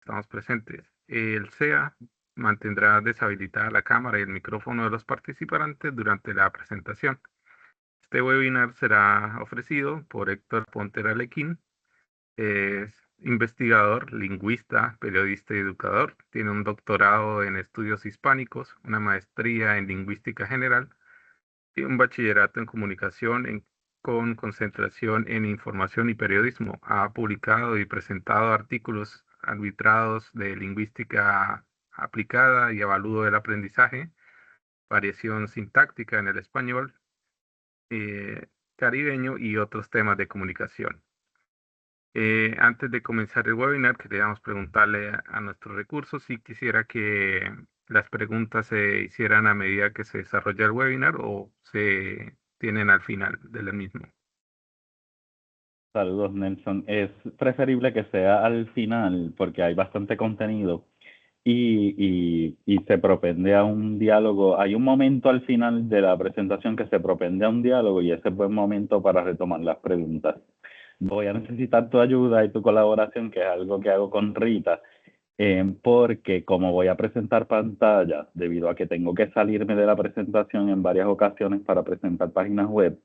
estamos presentes. El SEA mantendrá deshabilitada la cámara y el micrófono de los participantes durante la presentación. Este webinar será ofrecido por Héctor Ponter Alequín. Es investigador, lingüista, periodista y educador. Tiene un doctorado en estudios hispánicos, una maestría en lingüística general y un bachillerato en comunicación con concentración en información y periodismo. Ha publicado y presentado artículos arbitrados de lingüística aplicada y avalúo del aprendizaje, variación sintáctica en el español caribeño y otros temas de comunicación. Antes de comenzar el webinar, queríamos preguntarle a nuestros recursos si quisiera que las preguntas se hicieran a medida que se desarrolla el webinar o se tienen al final del mismo. Saludos, Nelson. Es preferible que sea al final porque hay bastante contenido y se propende a un diálogo. Hay un momento al final de la presentación que se propende a un diálogo y ese es buen momento para retomar las preguntas. Voy a necesitar tu ayuda y tu colaboración, que es algo que hago con Rita, porque como voy a presentar pantalla, debido a que tengo que salirme de la presentación en varias ocasiones para presentar páginas web,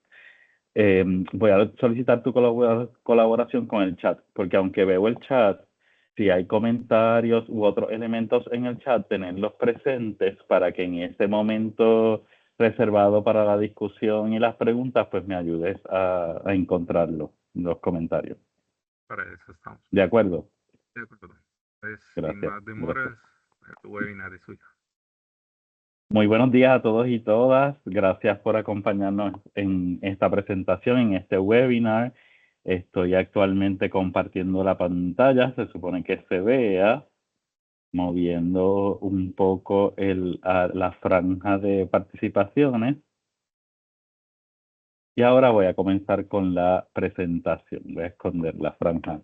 voy a solicitar tu colaboración con el chat, porque aunque veo el chat, si hay comentarios u otros elementos en el chat, tenerlos presentes para que en ese momento reservado para la discusión y las preguntas, pues me ayudes a encontrarlo, los comentarios. Para eso estamos. ¿De acuerdo? De acuerdo. Pues sin Gracias. más demoras, el webinar es suyo. Muy buenos días a todos y todas. Gracias por acompañarnos en esta presentación, en este webinar. Estoy actualmente compartiendo la pantalla. Se supone que se vea, moviendo un poco la franja de participaciones. Y ahora voy a comenzar con la presentación. Voy a esconder la franja.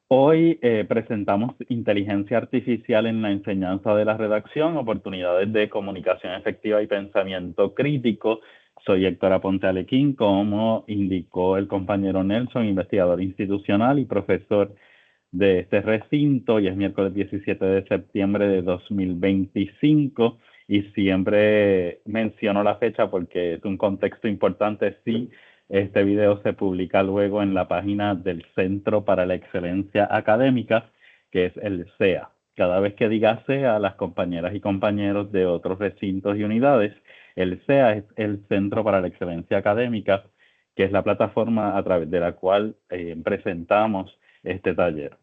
Hoy presentamos inteligencia artificial en la enseñanza de la redacción, oportunidades de comunicación efectiva y pensamiento crítico. Soy Héctor Aponte Alequín, como indicó el compañero Nelson, investigador institucional y profesor de este recinto, y es miércoles 17 de septiembre de 2025, y siempre menciono la fecha porque es un contexto importante. Sí, este video se publica luego en la página del Centro para la Excelencia Académica, que es el CEA. Cada vez que diga CEA, las compañeras y compañeros de otros recintos y unidades, el CEA es el Centro para la Excelencia Académica, que es la plataforma a través de la cual presentamos este taller.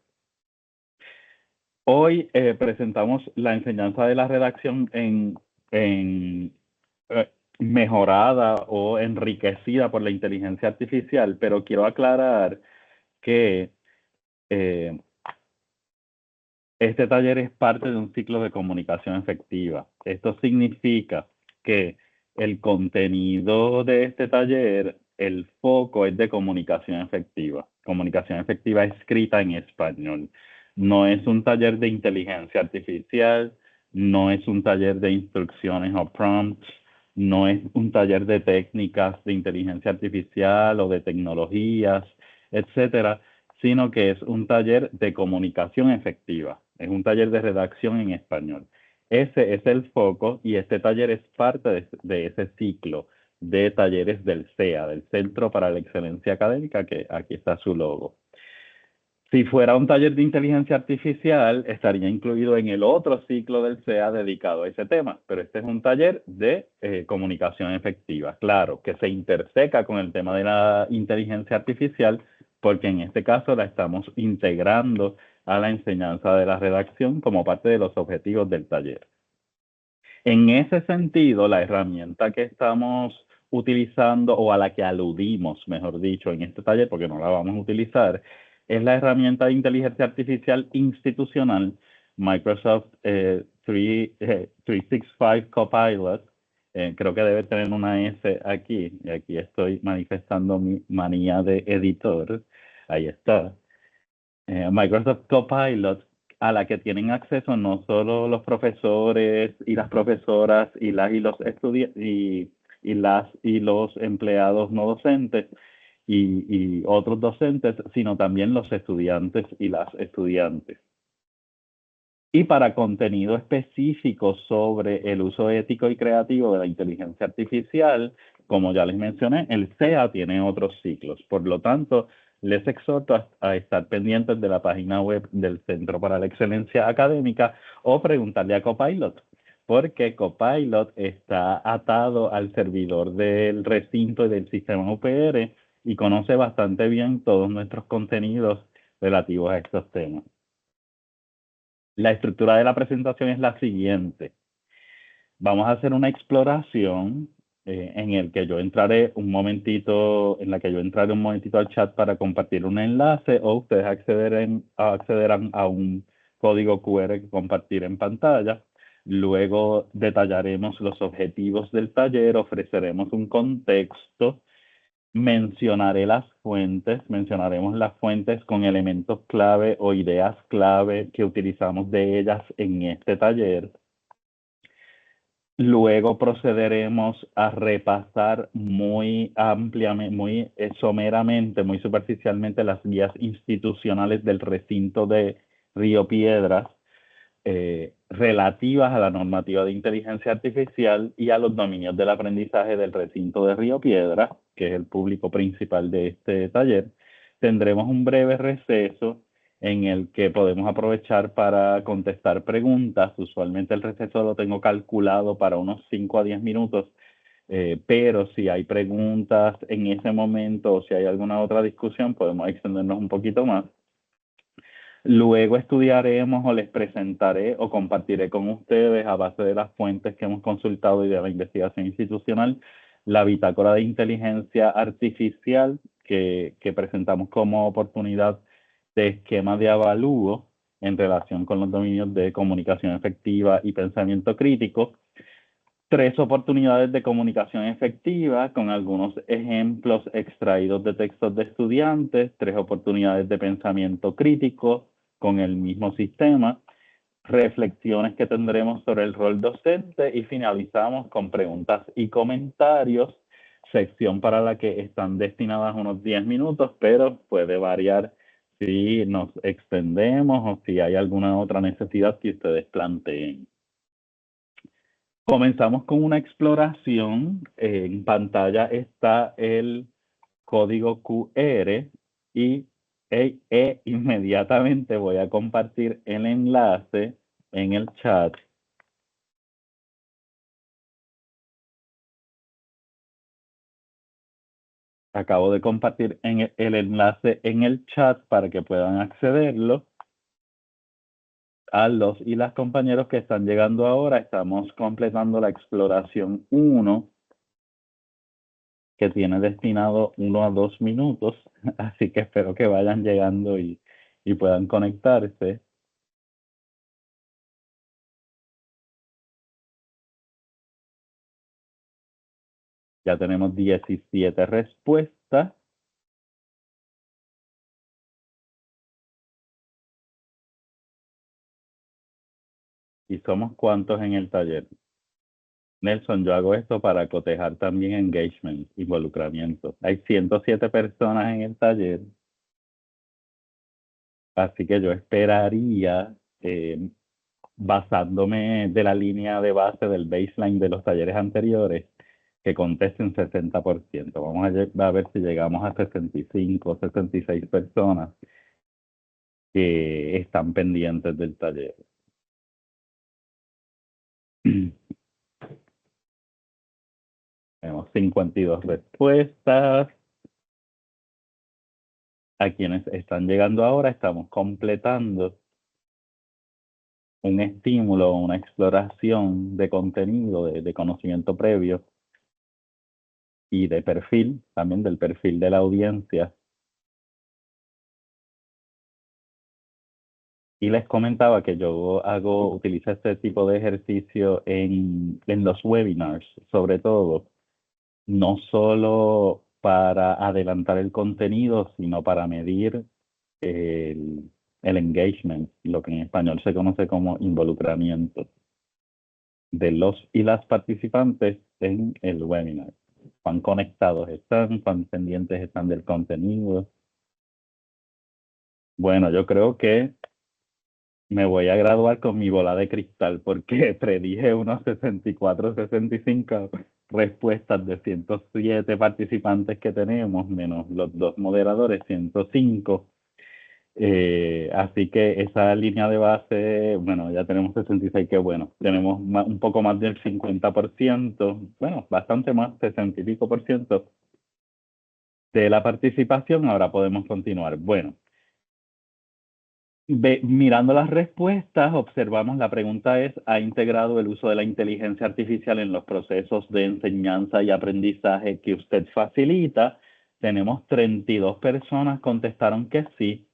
Hoy presentamos la enseñanza de la redacción mejorada o enriquecida por la inteligencia artificial, pero quiero aclarar que este taller es parte de un ciclo de comunicación efectiva. Esto significa que el contenido de este taller, el foco es de comunicación efectiva. Comunicación efectiva escrita en español. No es un taller de inteligencia artificial, no es un taller de instrucciones o prompts, no es un taller de técnicas de inteligencia artificial o de tecnologías, etcétera, sino que es un taller de comunicación efectiva. Es un taller de redacción en español. Ese es el foco y este taller es parte de ese ciclo de talleres del CEA, del Centro para la Excelencia Académica, que aquí está su logo. Si fuera un taller de inteligencia artificial, estaría incluido en el otro ciclo del CEA dedicado a ese tema, pero este es un taller de comunicación efectiva. Claro, que se interseca con el tema de la inteligencia artificial, porque en este caso la estamos integrando a la enseñanza de la redacción como parte de los objetivos del taller. En ese sentido, la herramienta que estamos utilizando, o a la que aludimos, mejor dicho, en este taller, porque no la vamos a utilizar, es la herramienta de inteligencia artificial institucional Microsoft 365 Copilot. Creo que debe tener una S aquí, y aquí estoy manifestando mi manía de editor. Ahí está. Microsoft Copilot, a la que tienen acceso no solo los profesores y las profesoras y las y los estudiantes y los empleados no docentes y otros docentes, sino también los estudiantes y las estudiantes. Y para contenido específico sobre el uso ético y creativo de la inteligencia artificial, como ya les mencioné, el CEA tiene otros ciclos. Por lo tanto, les exhorto a estar pendientes de la página web del Centro para la Excelencia Académica o preguntarle a Copilot, porque Copilot está atado al servidor del recinto y del sistema UPR y conoce bastante bien todos nuestros contenidos relativos a estos temas. La estructura de la presentación es la siguiente. Vamos a hacer una exploración en el que yo entraré un momentito, en la que yo entraré un momentito al chat para compartir un enlace o ustedes accederán a un código QR que compartir en pantalla. Luego detallaremos los objetivos del taller, ofreceremos un contexto, mencionaremos las fuentes con elementos clave o ideas clave que utilizamos de ellas en este taller. Luego procederemos a repasar muy ampliamente, muy someramente, muy superficialmente las guías institucionales del recinto de Río Piedras relativas a la normativa de inteligencia artificial y a los dominios del aprendizaje del recinto de Río Piedras, que es el público principal de este taller. Tendremos un breve receso en el que podemos aprovechar para contestar preguntas. Usualmente el receso lo tengo calculado para unos 5 a 10 minutos, pero si hay preguntas en ese momento o si hay alguna otra discusión, podemos extendernos un poquito más. Luego estudiaremos o les presentaré o compartiré con ustedes, a base de las fuentes que hemos consultado y de la investigación institucional, la bitácora de inteligencia artificial que presentamos como oportunidad de esquema de avalúo en relación con los dominios de comunicación efectiva y pensamiento crítico. 3 oportunidades de comunicación efectiva con algunos ejemplos extraídos de textos de estudiantes, 3 oportunidades de pensamiento crítico con el mismo sistema, reflexiones que tendremos sobre el rol docente y finalizamos con preguntas y comentarios, sección para la que están destinadas unos 10 minutos, pero puede variar si nos extendemos o si hay alguna otra necesidad que ustedes planteen. Comenzamos con una exploración. En pantalla está el código QR y inmediatamente voy a compartir el enlace en el chat. Acabo de compartir el enlace en el chat para que puedan accederlo. A los y las compañeros que están llegando ahora, estamos completando la exploración 1, que tiene destinado 1 a 2 minutos, así que espero que vayan llegando y puedan conectarse. Ya tenemos 17 respuestas. ¿Y somos cuántos en el taller? Nelson, yo hago esto para cotejar también engagement, involucramiento. Hay 107 personas en el taller, así que yo esperaría, basándome de la línea de base del baseline de los talleres anteriores, que contesten 60%. Vamos a ver si llegamos a 65 o 66 personas que están pendientes del taller. Tenemos 52 respuestas. A quienes están llegando ahora, estamos completando un estímulo, una exploración de contenido, de conocimiento previo y de perfil, también del perfil de la audiencia. Y les comentaba que yo utilizo este tipo de ejercicio en los webinars, sobre todo, no solo para adelantar el contenido, sino para medir el engagement, lo que en español se conoce como involucramiento de los y las participantes en el webinar. Cuán conectados están, cuán pendientes están del contenido. Bueno, yo creo que me voy a graduar con mi bola de cristal porque predije unos 64, 65 respuestas de 107 participantes que tenemos, menos los dos moderadores, 105. Así que esa línea de base, bueno, ya tenemos 66, que bueno, tenemos un poco más del 50%, bueno, bastante más, 60 y pico por ciento de la participación. Ahora podemos continuar. Bueno, mirando las respuestas, observamos, la pregunta es: ¿ha integrado el uso de la inteligencia artificial en los procesos de enseñanza y aprendizaje que usted facilita? Tenemos 32 personas contestaron que sí,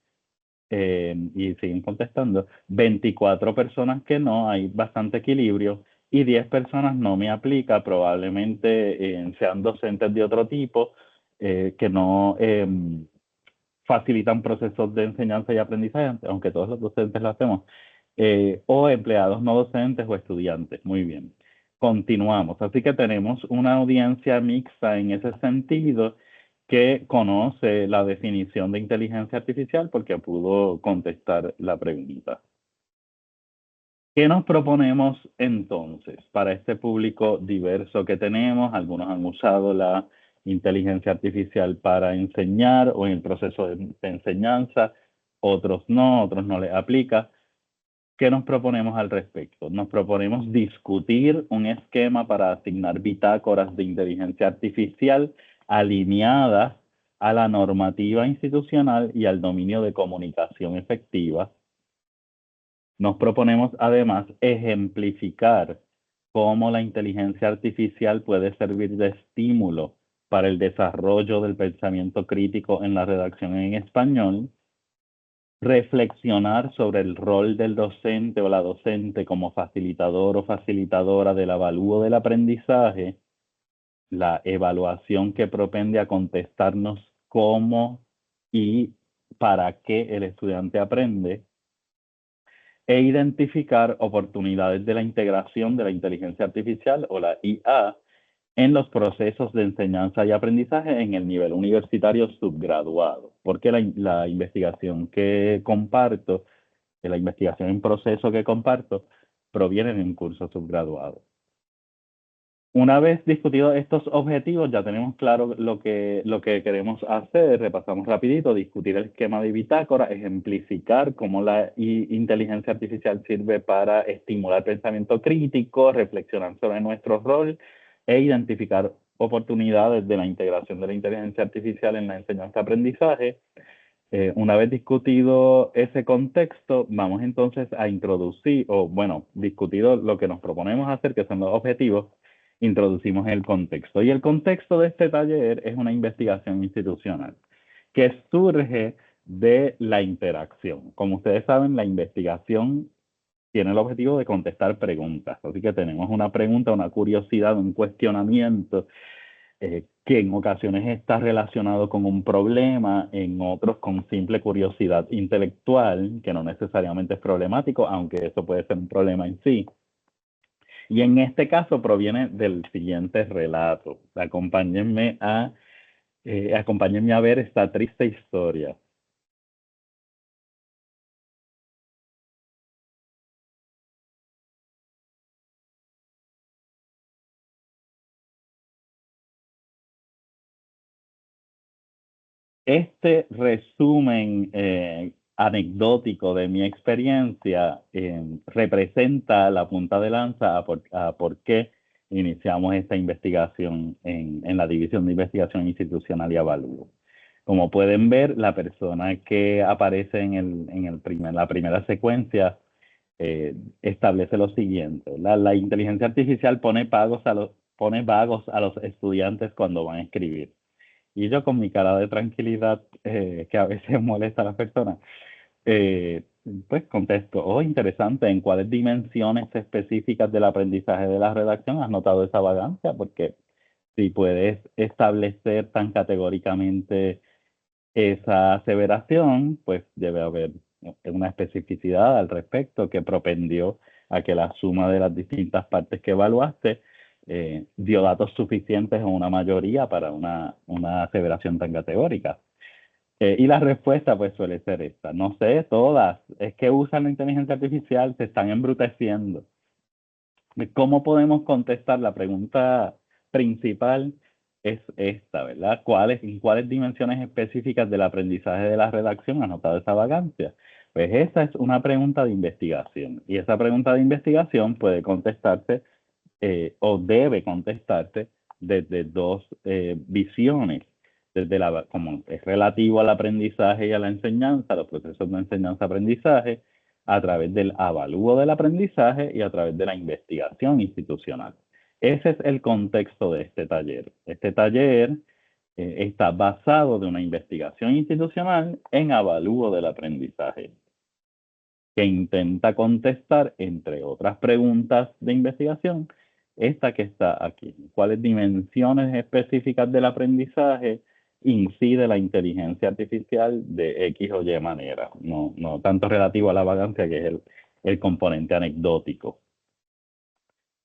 y siguen contestando. 24 personas que no, hay bastante equilibrio, y 10 personas no me aplica, probablemente sean docentes de otro tipo, que no facilitan procesos de enseñanza y aprendizaje, aunque todos los docentes lo hacemos, o empleados no docentes o estudiantes. Muy bien. Continuamos. Así que tenemos una audiencia mixta en ese sentido, que conoce la definición de inteligencia artificial porque pudo contestar la pregunta. ¿Qué nos proponemos entonces para este público diverso que tenemos? Algunos han usado la inteligencia artificial para enseñar o en el proceso de enseñanza, otros no les aplica. ¿Qué nos proponemos al respecto? Nos proponemos discutir un esquema para asignar bitácoras de inteligencia artificial alineadas a la normativa institucional y al dominio de comunicación efectiva. Nos proponemos además ejemplificar cómo la inteligencia artificial puede servir de estímulo para el desarrollo del pensamiento crítico en la redacción en español, reflexionar sobre el rol del docente o la docente como facilitador o facilitadora del avalúo del aprendizaje, la evaluación que propende a contestarnos cómo y para qué el estudiante aprende, e identificar oportunidades de la integración de la inteligencia artificial o la IA en los procesos de enseñanza y aprendizaje en el nivel universitario subgraduado, porque la investigación que comparto, la investigación en proceso que comparto, proviene de un curso subgraduado. Una vez discutidos estos objetivos, ya tenemos claro lo que queremos hacer. Repasamos rapidito: discutir el esquema de bitácora, ejemplificar cómo la inteligencia artificial sirve para estimular pensamiento crítico, reflexionar sobre nuestro rol e identificar oportunidades de la integración de la inteligencia artificial en la enseñanza-aprendizaje. Una vez discutido ese contexto, vamos entonces a introducir, o bueno, discutido lo que nos proponemos hacer, que son los objetivos, introducimos el contexto. Y el contexto de este taller es una investigación institucional que surge de la interacción. Como ustedes saben, la investigación tiene el objetivo de contestar preguntas. Así que tenemos una pregunta, una curiosidad, un cuestionamiento, que en ocasiones está relacionado con un problema, en otros con simple curiosidad intelectual, que no necesariamente es problemático, aunque eso puede ser un problema en sí. Y en este caso proviene del siguiente relato. Acompáñenme a ver esta triste historia. Este resumen anecdótico de mi experiencia representa la punta de lanza a por qué iniciamos esta investigación en la División de Investigación Institucional y Avalúo. Como pueden ver, la persona que aparece en la primera secuencia establece lo siguiente: la inteligencia artificial pone vagos a los estudiantes cuando van a escribir. Y yo, con mi cara de tranquilidad, que a veces molesta a las personas, eh, pues contesto: oh, interesante, ¿en cuáles dimensiones específicas del aprendizaje de la redacción has notado esa vagancia? Porque si puedes establecer tan categóricamente esa aseveración, pues debe haber una especificidad al respecto que propendió a que la suma de las distintas partes que evaluaste dio datos suficientes o una mayoría para una aseveración tan categórica. Y la respuesta pues suele ser esta. No sé, todas. Es que usan la inteligencia artificial, se están embruteciendo. ¿Cómo podemos contestar? La pregunta principal es esta, ¿verdad? En cuáles dimensiones específicas del aprendizaje de la redacción ha notado esa vacancia? Pues esa es una pregunta de investigación. Y esa pregunta de investigación puede contestarse o debe contestarse desde dos visiones. Como es relativo al aprendizaje y a la enseñanza, los procesos de enseñanza-aprendizaje, a través del avalúo del aprendizaje y a través de la investigación institucional. Ese es el contexto de este taller. Este taller está basado de una investigación institucional en avalúo del aprendizaje, que intenta contestar, entre otras preguntas de investigación, esta que está aquí. ¿Cuáles dimensiones específicas del aprendizaje incide la inteligencia artificial de X o Y manera? No, no tanto relativo a la vagancia, que es el componente anecdótico.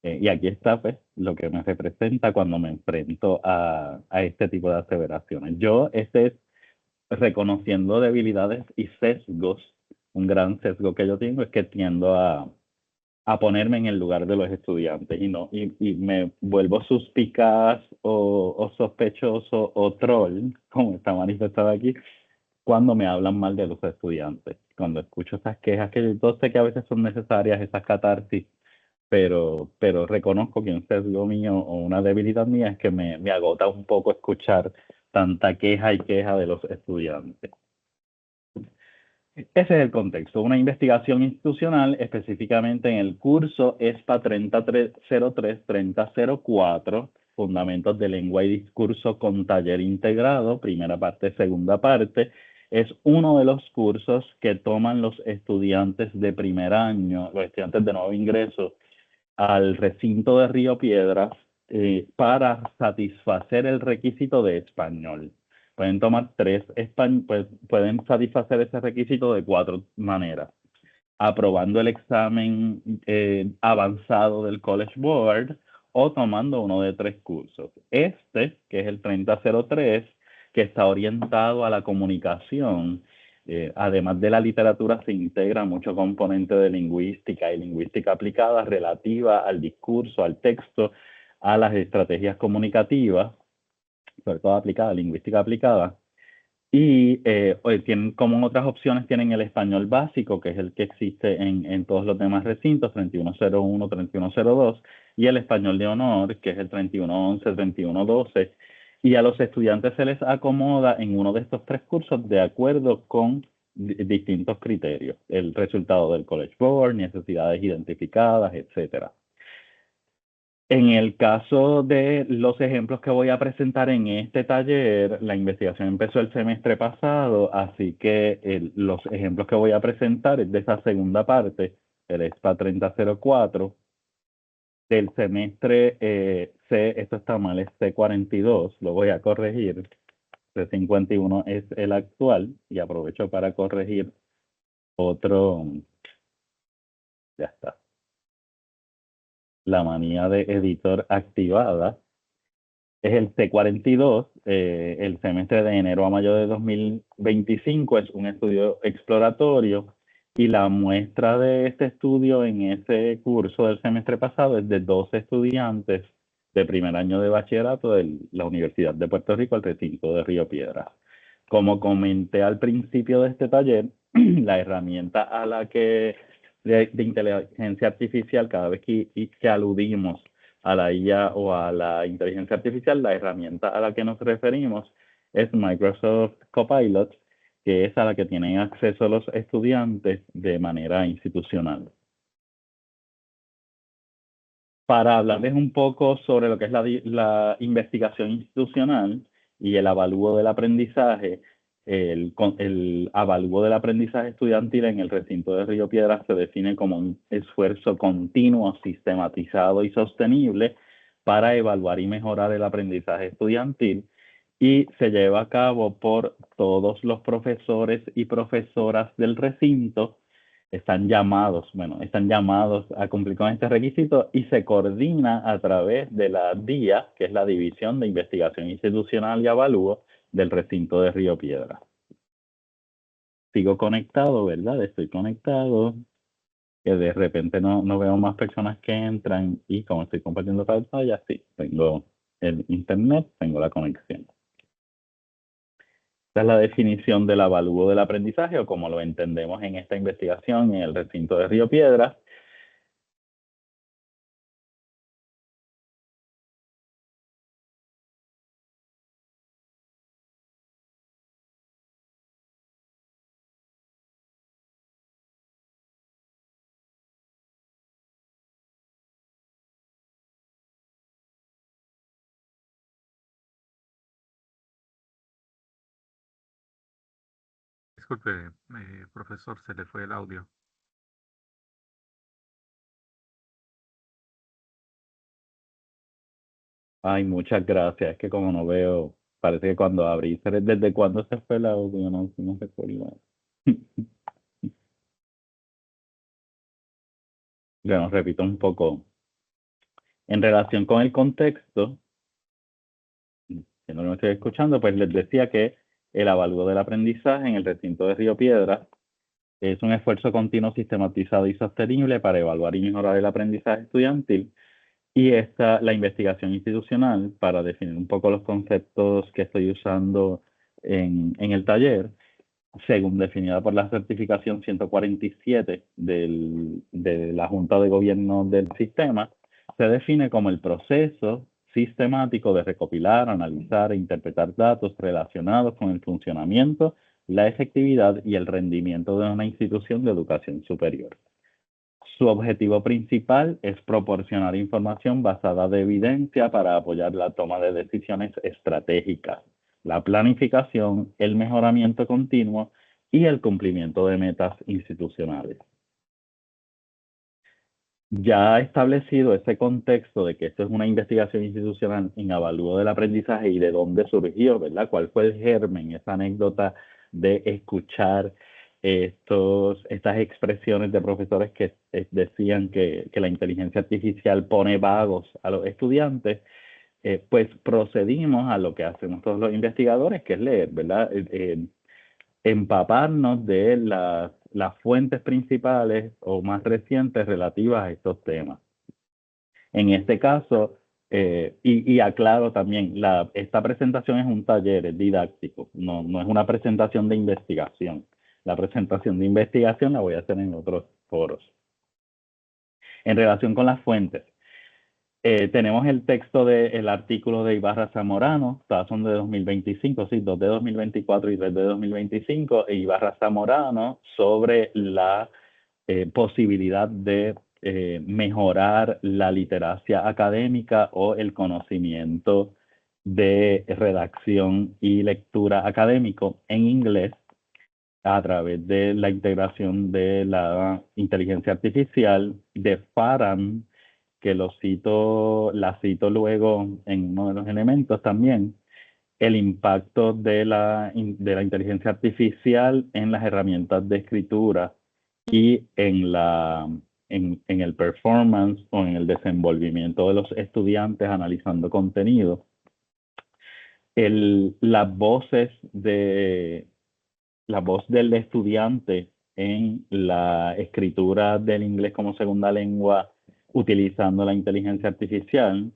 Y aquí está pues, lo que me representa cuando me enfrento a este tipo de aseveraciones. Este es reconociendo debilidades y sesgos. Un gran sesgo que yo tengo es que tiendo a ponerme en el lugar de los estudiantes y me vuelvo suspicaz o sospechoso o troll, como está manifestado aquí, cuando me hablan mal de los estudiantes. Cuando escucho esas quejas, que yo sé que a veces son necesarias, esas catarsis, pero reconozco que un sesgo mío o una debilidad mía es que me agota un poco escuchar tanta queja y queja de los estudiantes. Ese es el contexto. Una investigación institucional, específicamente en el curso ESPA 3003-3004, Fundamentos de Lengua y Discurso con Taller Integrado, primera parte, segunda parte, es uno de los cursos que toman los estudiantes de primer año, los estudiantes de nuevo ingreso al recinto de Río Piedras para satisfacer el requisito de español. Pueden tomar pueden satisfacer ese requisito de 4 maneras. Aprobando el examen avanzado del College Board o tomando uno de 3 cursos. Este, que es el 3003, que está orientado a la comunicación, además de la literatura, se integra mucho componente de lingüística y lingüística aplicada relativa al discurso, al texto, a las estrategias comunicativas, sobre todo aplicada, lingüística aplicada. Y tienen, como otras opciones, tienen el español básico, que es el que existe en todos los demás recintos, 3101, 3102, y el español de honor, que es el 3111, 3112. Y a los estudiantes se les acomoda en uno de estos 3 cursos de acuerdo con distintos criterios. El resultado del College Board, necesidades identificadas, etcétera. En el caso de los ejemplos que voy a presentar en este taller, la investigación empezó el semestre pasado, así que los ejemplos que voy a presentar es de esa segunda parte, el ESPA 3004, del semestre esto está mal, es C42, lo voy a corregir. C51 es el actual y aprovecho para corregir otro, ya está, la manía de editor activada. Es el C42, el semestre de enero a mayo de 2025, es un estudio exploratorio y la muestra de este estudio en ese curso del semestre pasado es de 12 estudiantes de primer año de bachillerato de la Universidad de Puerto Rico, el recinto de Río Piedras. Como comenté al principio de este taller, la herramienta a la que de inteligencia artificial, cada vez que aludimos a la IA o a la inteligencia artificial, la herramienta a la que nos referimos es Microsoft Copilot, que es a la que tienen acceso los estudiantes de manera institucional. Para hablarles un poco sobre lo que es la investigación institucional y el avalúo del aprendizaje, el avalúo del aprendizaje estudiantil en el recinto de Río Piedras se define como un esfuerzo continuo, sistematizado y sostenible para evaluar y mejorar el aprendizaje estudiantil y se lleva a cabo por todos los profesores y profesoras del recinto. Están llamados a cumplir con este requisito y se coordina a través de la DIA, que es la División de Investigación Institucional y Avalúo del recinto de Río Piedras. sigo conectado, ¿verdad? Estoy conectado, que de repente no veo más personas que entran y como estoy compartiendo pantalla, sí, tengo el internet, tengo la conexión. Esta es la definición del avalúo del aprendizaje o como lo entendemos en esta investigación en el recinto de Río Piedras. Disculpe, profesor, se le fue el audio. Ay, muchas gracias. Es que como no veo, parece que cuando abrí, ¿desde cuándo se fue el audio? No recuerdo. Bueno, repito un poco. En relación con el contexto, que no lo estoy escuchando, pues les decía que el avalúo del aprendizaje en el recinto de Río Piedras es un esfuerzo continuo, sistematizado y sostenible para evaluar y mejorar el aprendizaje estudiantil. Y la investigación institucional, para definir un poco los conceptos que estoy usando en el taller, según definida por la certificación 147 de la Junta de Gobierno del Sistema, se define como el proceso sistemático de recopilar, analizar e interpretar datos relacionados con el funcionamiento, la efectividad y el rendimiento de una institución de educación superior. Su objetivo principal es proporcionar información basada de evidencia para apoyar la toma de decisiones estratégicas, la planificación, el mejoramiento continuo y el cumplimiento de metas institucionales. Ya establecido ese contexto de que esto es una investigación institucional en avalúo del aprendizaje y de dónde surgió, ¿verdad? ¿Cuál fue el germen, esa anécdota de escuchar estas expresiones de profesores que decían que la inteligencia artificial pone vagos a los estudiantes? Pues procedimos a lo que hacemos todos los investigadores, que es leer, ¿verdad? Empaparnos de las fuentes principales o más recientes relativas a estos temas. En este caso, y aclaro también, esta presentación es un taller, es didáctico, no es una presentación de investigación. La presentación de investigación la voy a hacer en otros foros. En relación con las fuentes, tenemos el texto del artículo de Ibarra Zamorano, todas son de 2025, sí, 2 de 2024 y 3 de 2025, e Ibarra Zamorano sobre la posibilidad de mejorar la literacia académica o el conocimiento de redacción y lectura académico en inglés a través de la integración de la inteligencia artificial de Farham, que la cito luego en uno de los elementos también, el impacto de la inteligencia artificial en las herramientas de escritura y en el performance o en el desenvolvimiento de los estudiantes analizando contenido. La voz del estudiante en la escritura del inglés como segunda lengua utilizando la inteligencia artificial,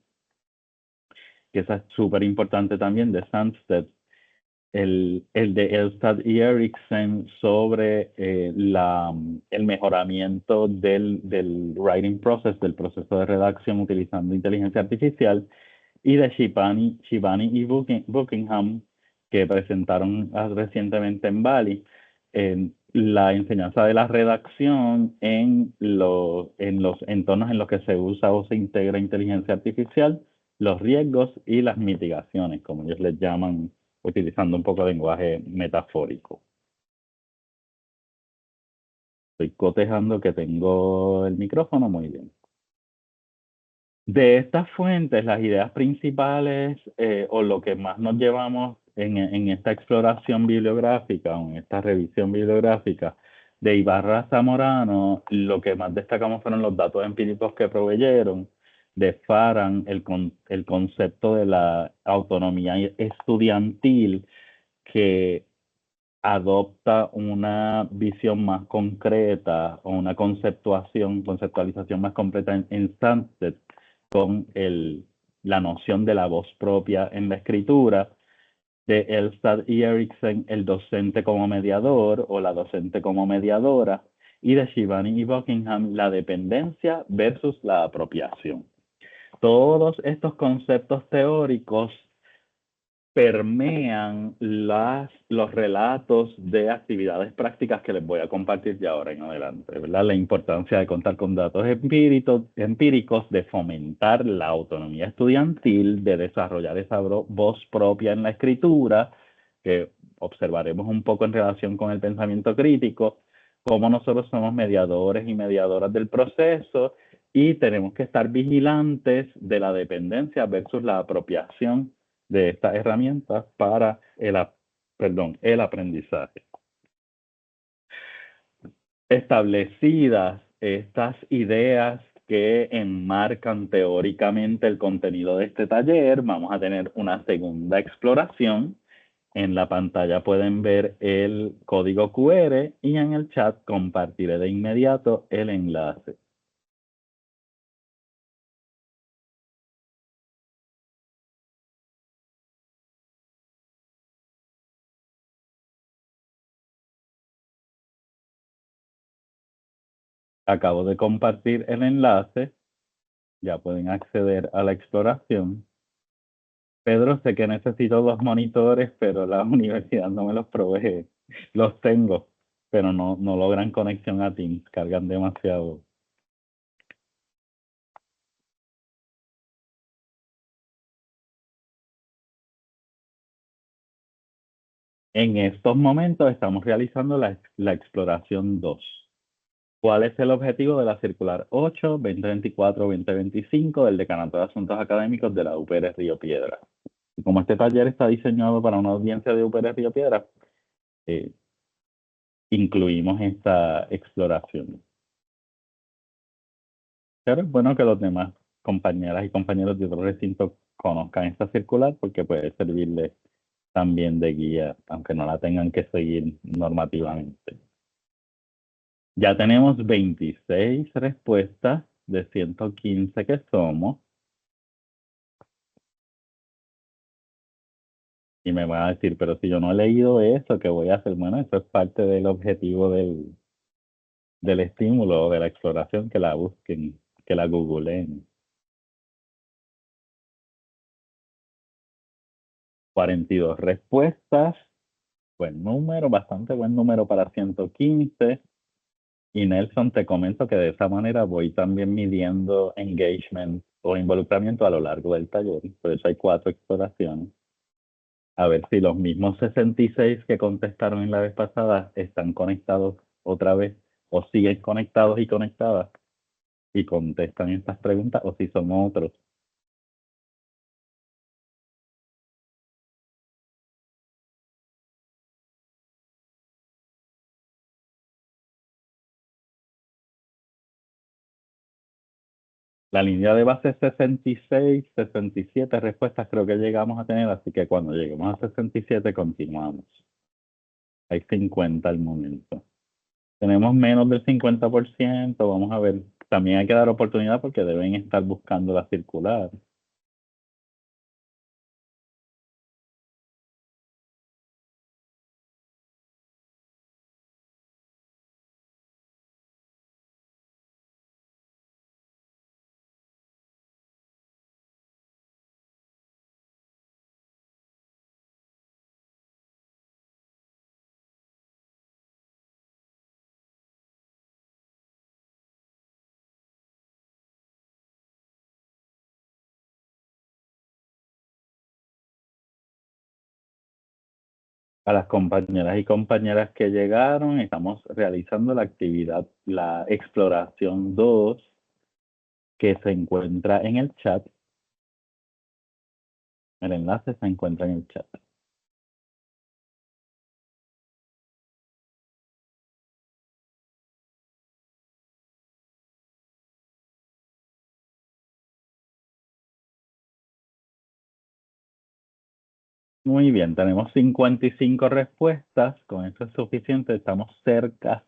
que esa es súper importante también, de Sandstedt, el de Elstad y Eriksen sobre el mejoramiento del writing process, del proceso de redacción utilizando inteligencia artificial, y de Shivani y Buckingham, que presentaron recientemente en Bali, la enseñanza de la redacción en los entornos en los que se usa o se integra inteligencia artificial, los riesgos y las mitigaciones, como ellos les llaman, utilizando un poco de lenguaje metafórico. Estoy cotejando que tengo el micrófono muy bien. De estas fuentes, las ideas principales o lo que más nos llevamos en esta exploración bibliográfica o en esta revisión bibliográfica de Ibarra Zamorano, lo que más destacamos fueron los datos empíricos que proveyeron de Farham, el concepto de la autonomía estudiantil, que adopta una visión más concreta o una conceptualización más completa en Sanskrit con la noción de la voz propia en la escritura, de Elstad y Eriksen, el docente como mediador o la docente como mediadora, y de Shivani y Buckingham, la dependencia versus la apropiación. Todos estos conceptos teóricos permean los relatos de actividades prácticas que les voy a compartir de ahora en adelante, ¿verdad? La importancia de contar con datos empíricos, de fomentar la autonomía estudiantil, de desarrollar esa voz propia en la escritura, que observaremos un poco en relación con el pensamiento crítico, cómo nosotros somos mediadores y mediadoras del proceso y tenemos que estar vigilantes de la dependencia versus la apropiación de estas herramientas para el aprendizaje. Establecidas estas ideas que enmarcan teóricamente el contenido de este taller, vamos a tener una segunda exploración. En la pantalla pueden ver el código QR y en el chat compartiré de inmediato el enlace. Acabo de compartir el enlace, ya pueden acceder a la exploración. Pedro, sé que necesito 2 monitores, pero la universidad no me los provee. Los tengo, pero no logran conexión a Teams, cargan demasiado. En estos momentos estamos realizando la exploración 2. ¿Cuál es el objetivo de la circular 8, 2024-2025 del Decanato de Asuntos Académicos de la UPR Río Piedras? Y como este taller está diseñado para una audiencia de UPR Río Piedras, incluimos esta exploración. Pero es bueno que los demás compañeras y compañeros de otros recintos conozcan esta circular porque puede servirles también de guía, aunque no la tengan que seguir normativamente. Ya tenemos 26 respuestas de 115 que somos. Y me van a decir, pero si yo no he leído eso, ¿qué voy a hacer? Bueno, eso es parte del objetivo del estímulo, de la exploración, que la busquen, que la googleen. 42 respuestas, buen número, bastante buen número para 115. Y Nelson, te comento que de esa manera voy también midiendo engagement o involucramiento a lo largo del taller. Por eso hay 4 exploraciones. A ver si los mismos 66 que contestaron en la vez pasada están conectados otra vez o siguen conectados y conectadas y contestan estas preguntas o si son otros. La línea de base es 66, 67 respuestas creo que llegamos a tener, así que cuando lleguemos a 67 continuamos. Hay 50 al momento. Tenemos menos del 50%, vamos a ver. También hay que dar oportunidad porque deben estar buscando la circular. A las compañeras y compañeras que llegaron, estamos realizando la actividad, la exploración 2, que se encuentra en el chat. El enlace se encuentra en el chat. Muy bien, tenemos 55 respuestas, con eso es suficiente, estamos cerca.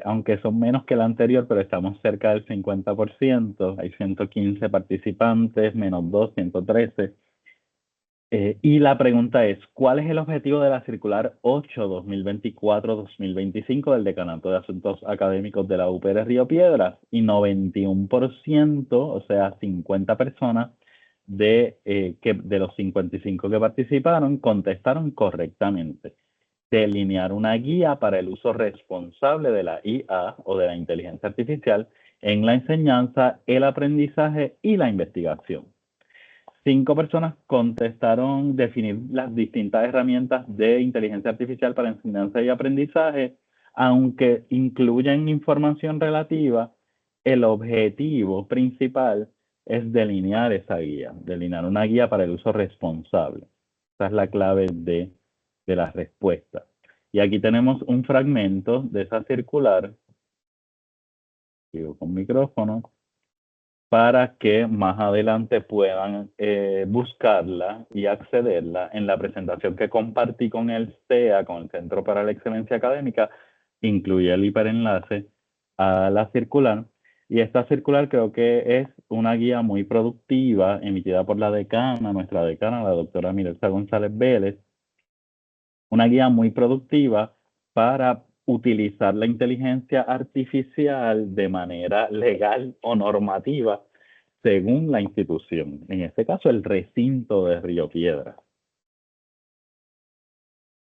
Aunque son menos que la anterior, pero estamos cerca del 50%. Hay 115 participantes, menos 2, 113. Y la pregunta es, ¿cuál es el objetivo de la Circular 8-2024-2025 del Decanato de Asuntos Académicos de la UPR Río Piedras? Y 91%, o sea, 50 personas de los 55 que participaron, contestaron correctamente. Delinear una guía para el uso responsable de la IA o de la inteligencia artificial en la enseñanza, el aprendizaje y la investigación. 5 personas contestaron definir las distintas herramientas de inteligencia artificial para enseñanza y aprendizaje, aunque incluyen información relativa, el objetivo principal es delinear esa guía, delinear una guía para el uso responsable. Esa es la clave de la respuesta. Y aquí tenemos un fragmento de esa circular, sigo con micrófono, para que más adelante puedan buscarla y accederla en la presentación que compartí con el CEA, con el Centro para la Excelencia Académica, incluye el hiperenlace a la circular. Y esta circular creo que es una guía muy productiva, emitida por la decana, nuestra decana, la doctora Mirelsa González Vélez, una guía muy productiva para utilizar la inteligencia artificial de manera legal o normativa según la institución, en este caso el recinto de Río Piedras.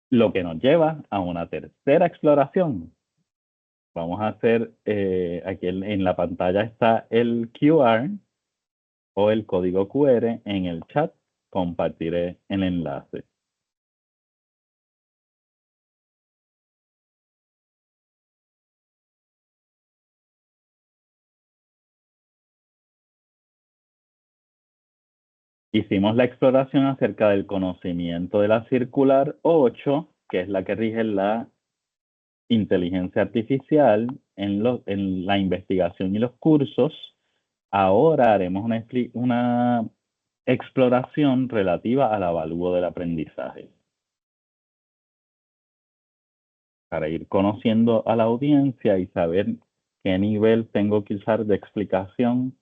Lo que nos lleva a una tercera exploración. Vamos a hacer, aquí en la pantalla está el QR o el código QR. En el chat compartiré el enlace. Hicimos la exploración acerca del conocimiento de la circular 8, que es la que rige la inteligencia artificial en la investigación y los cursos. Ahora haremos una exploración relativa al avalúo del aprendizaje. Para ir conociendo a la audiencia y saber qué nivel tengo que usar de explicación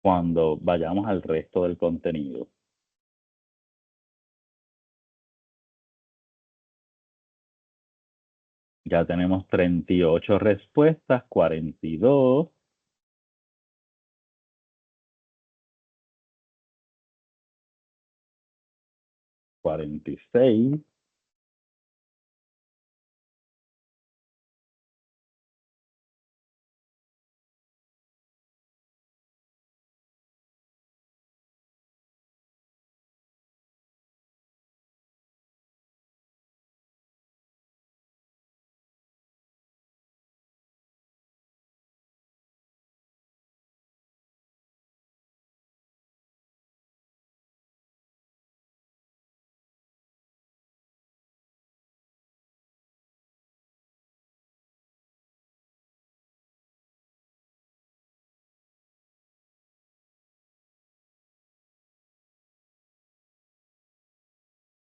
cuando vayamos al resto del contenido. Ya tenemos 38 respuestas, 42. 46.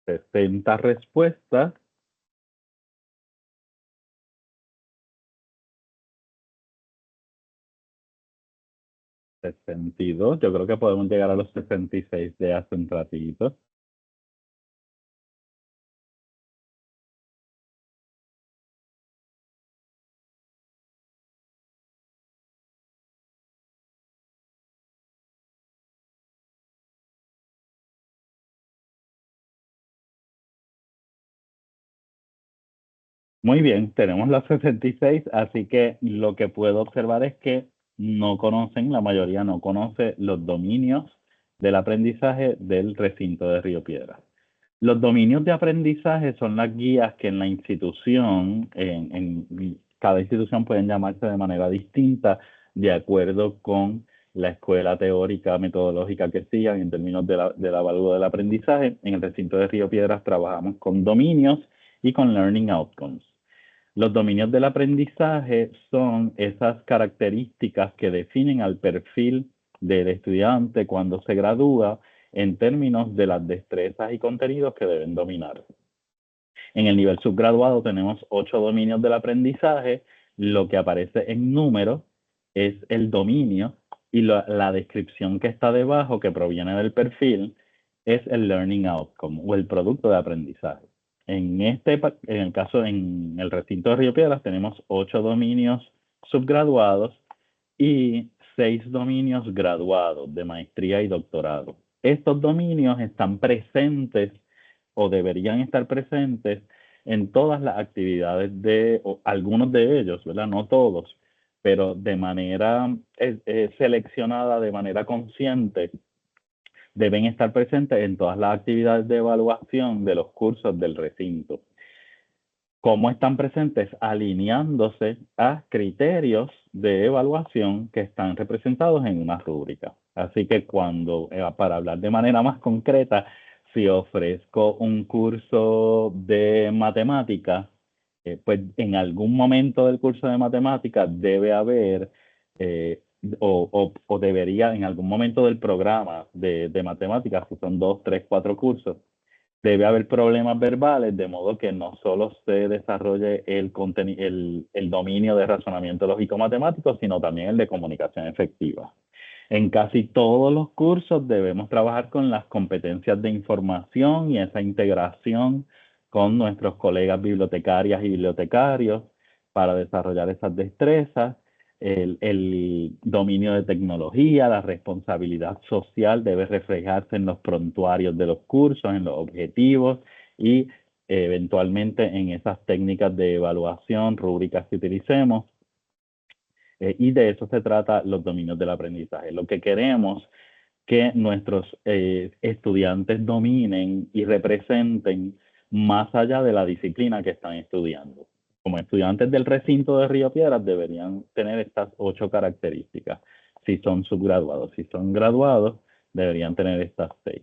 Sesenta respuestas. 62. Yo creo que podemos llegar a los 66 de hace un ratito. Muy bien, tenemos los 66, así que lo que puedo observar es que no conocen, la mayoría no conoce los dominios del aprendizaje del recinto de Río Piedras. Los dominios de aprendizaje son las guías que en la institución, en cada institución pueden llamarse de manera distinta de acuerdo con la escuela teórica, metodológica que sigan en términos del avalúo del aprendizaje. En el recinto de Río Piedras trabajamos con dominios y con learning outcomes. Los dominios del aprendizaje son esas características que definen al perfil del estudiante cuando se gradúa en términos de las destrezas y contenidos que deben dominar. En el nivel subgraduado tenemos 8 dominios del aprendizaje. Lo que aparece en número es el dominio y la descripción que está debajo, que proviene del perfil, es el learning outcome o el producto de aprendizaje. En el recinto de Río Piedras tenemos 8 dominios subgraduados y 6 dominios graduados de maestría y doctorado. Estos dominios están presentes o deberían estar presentes en todas las actividades o algunos de ellos, ¿verdad? No todos, pero de manera seleccionada, de manera consciente, deben estar presentes en todas las actividades de evaluación de los cursos del recinto. ¿Cómo están presentes? Alineándose a criterios de evaluación que están representados en una rúbrica. Así que para hablar de manera más concreta, si ofrezco un curso de matemática, pues en algún momento del curso de matemática debe haber, o debería en algún momento del programa de matemáticas, si son 2, 3, 4 cursos, debe haber problemas verbales, de modo que no solo se desarrolle el dominio de razonamiento lógico-matemático, sino también el de comunicación efectiva. En casi todos los cursos debemos trabajar con las competencias de información y esa integración con nuestros colegas bibliotecarias y bibliotecarios para desarrollar esas destrezas. El dominio de tecnología, la responsabilidad social debe reflejarse en los prontuarios de los cursos, en los objetivos y eventualmente en esas técnicas de evaluación, rúbricas que utilicemos. Y de eso se trata los dominios del aprendizaje. Lo que queremos que nuestros estudiantes dominen y representen más allá de la disciplina que están estudiando. Como estudiantes del recinto de Río Piedras deberían tener estas 8 características. Si son subgraduados, si son graduados, deberían tener estas 6.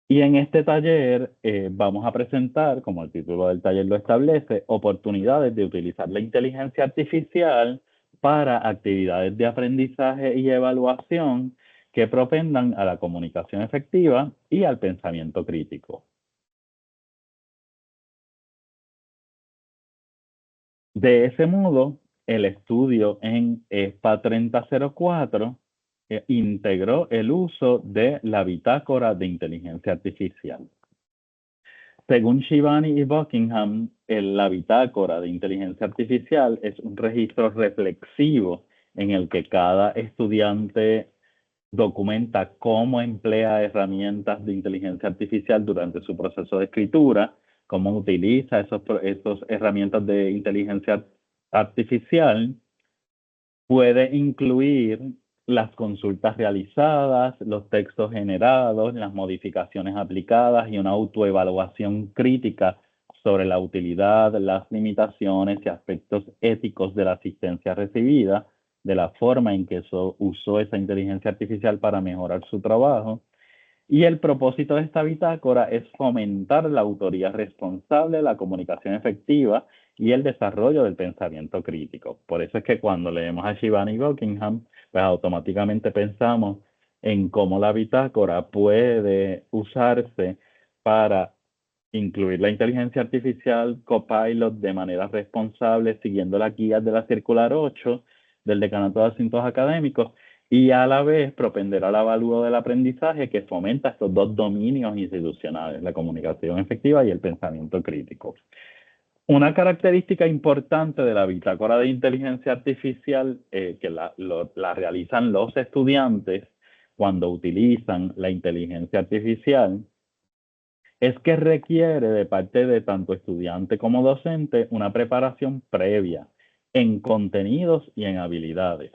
Y en este taller vamos a presentar, como el título del taller lo establece, oportunidades de utilizar la inteligencia artificial para actividades de aprendizaje y evaluación que propendan a la comunicación efectiva y al pensamiento crítico. De ese modo, el estudio en ESPA 3004 integró el uso de la bitácora de inteligencia artificial. Según Shivani y Buckingham, la bitácora de inteligencia artificial es un registro reflexivo en el que cada estudiante documenta cómo emplea herramientas de inteligencia artificial durante su proceso de escritura, cómo utiliza esas herramientas de inteligencia artificial. Puede incluir las consultas realizadas, los textos generados, las modificaciones aplicadas y una autoevaluación crítica sobre la utilidad, las limitaciones y aspectos éticos de la asistencia recibida, de la forma en que usó esa inteligencia artificial para mejorar su trabajo. Y el propósito de esta bitácora es fomentar la autoría responsable, la comunicación efectiva y el desarrollo del pensamiento crítico. Por eso es que cuando leemos a Shivani y Buckingham, pues automáticamente pensamos en cómo la bitácora puede usarse para incluir la inteligencia artificial Copilot de manera responsable, siguiendo las guías de la Circular 8 del Decanato de Asuntos Académicos, y a la vez propender al avalúo del aprendizaje que fomenta estos 2 dominios institucionales, la comunicación efectiva y el pensamiento crítico. Una característica importante de la bitácora de inteligencia artificial que la realizan los estudiantes cuando utilizan la inteligencia artificial es que requiere de parte de tanto estudiante como docente una preparación previa en contenidos y en habilidades.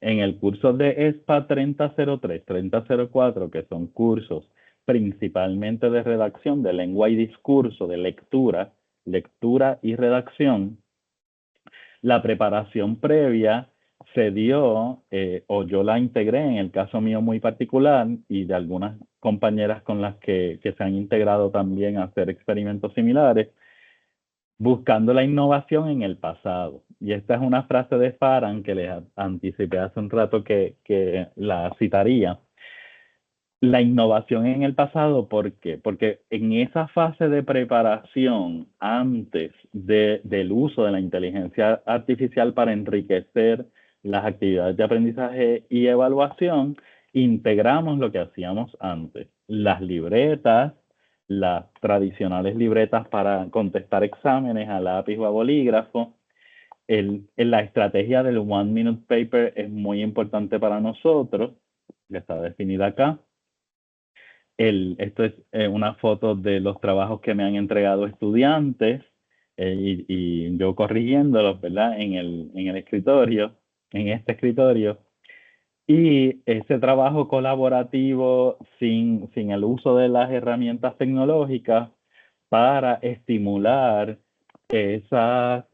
En el curso de ESPA 3003, 3004, que son cursos principalmente de redacción de lengua y discurso, de lectura y redacción, la preparación previa se dio, o yo la integré en el caso mío muy particular y de algunas compañeras con las que se han integrado también a hacer experimentos similares, buscando la innovación en el pasado. Y esta es una frase de Farhan que les anticipé hace un rato que la citaría. la innovación en el pasado, ¿por qué? Porque en esa fase de preparación, antes del uso de la inteligencia artificial para enriquecer las actividades de aprendizaje y evaluación, integramos lo que hacíamos antes. Las libretas, las tradicionales libretas para contestar exámenes a lápiz o a bolígrafo. La estrategia del One Minute Paper es muy importante para nosotros, que está definida acá. Esto es una foto de los trabajos que me han entregado estudiantes y yo corrigiéndolos, ¿verdad? En el escritorio, en este escritorio. Y ese trabajo colaborativo sin el uso de las herramientas tecnológicas para estimular esas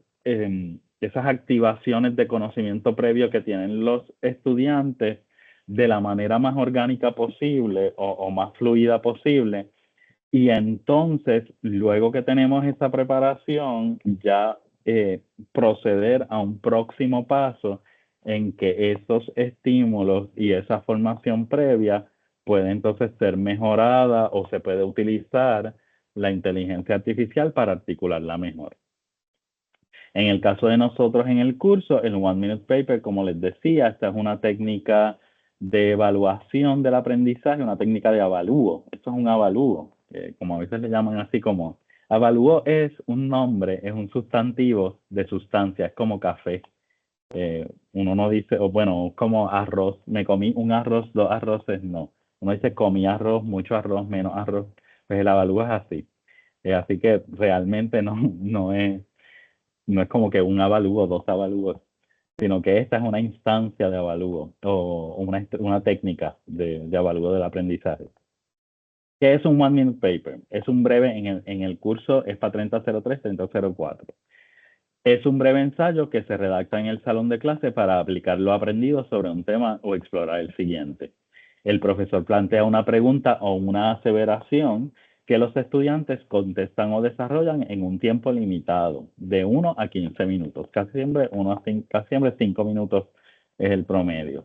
activaciones de conocimiento previo que tienen los estudiantes de la manera más orgánica posible o más fluida posible. Y entonces, luego que tenemos esa preparación, ya proceder a un próximo paso en que esos estímulos y esa formación previa puede entonces ser mejorada o se puede utilizar la inteligencia artificial para articularla mejor. En el caso de nosotros en el curso, el One Minute Paper, como les decía, esta es una técnica de evaluación del aprendizaje, una técnica de avalúo. Esto es un avalúo, como a veces le llaman así como... Avalúo es un nombre, es un sustantivo de sustancia, es como café. Uno no dice, o bueno, como arroz, me comí un arroz, dos arroces, no. Uno dice comí arroz, mucho arroz, menos arroz. Pues el avalúo es así. Así que realmente no es como que un avalúo, dos avalúos, sino que esta es una instancia de avalúo o una técnica de avalúo del aprendizaje. ¿Qué es un One Minute Paper? Es un breve, en el curso ESPA 3003, 3004. Es un breve ensayo que se redacta en el salón de clase para aplicar lo aprendido sobre un tema o explorar el siguiente. El profesor plantea una pregunta o una aseveración que los estudiantes contestan o desarrollan en un tiempo limitado, de 1 a 15 minutos. Casi siempre 5 minutos es el promedio.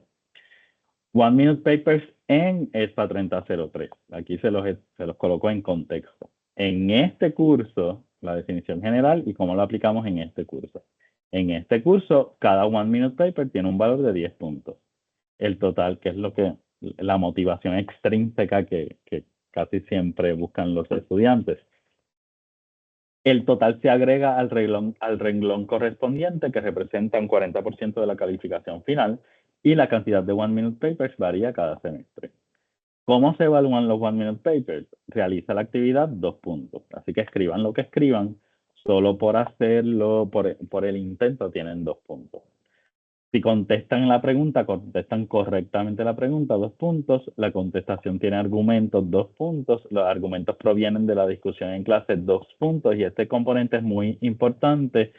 One Minute Papers en ESPA 3003. Aquí se los coloco en contexto. En este curso, la definición general y cómo lo aplicamos en este curso. En este curso, cada One Minute Paper tiene un valor de 10 puntos. El total, que es la motivación extrínseca que casi siempre buscan los estudiantes. El total se agrega al renglón correspondiente, que representa un 40% de la calificación final, y la cantidad de One Minute Papers varía cada semestre. ¿Cómo se evalúan los One Minute Papers? Realiza la actividad 2 puntos. Así que escriban lo que escriban, solo por hacerlo, por el intento, tienen 2 puntos. Si contestan la pregunta, contestan correctamente la pregunta, 2 puntos. La contestación tiene argumentos, 2 puntos. Los argumentos provienen de la discusión en clase, 2 puntos. Y este componente es muy importante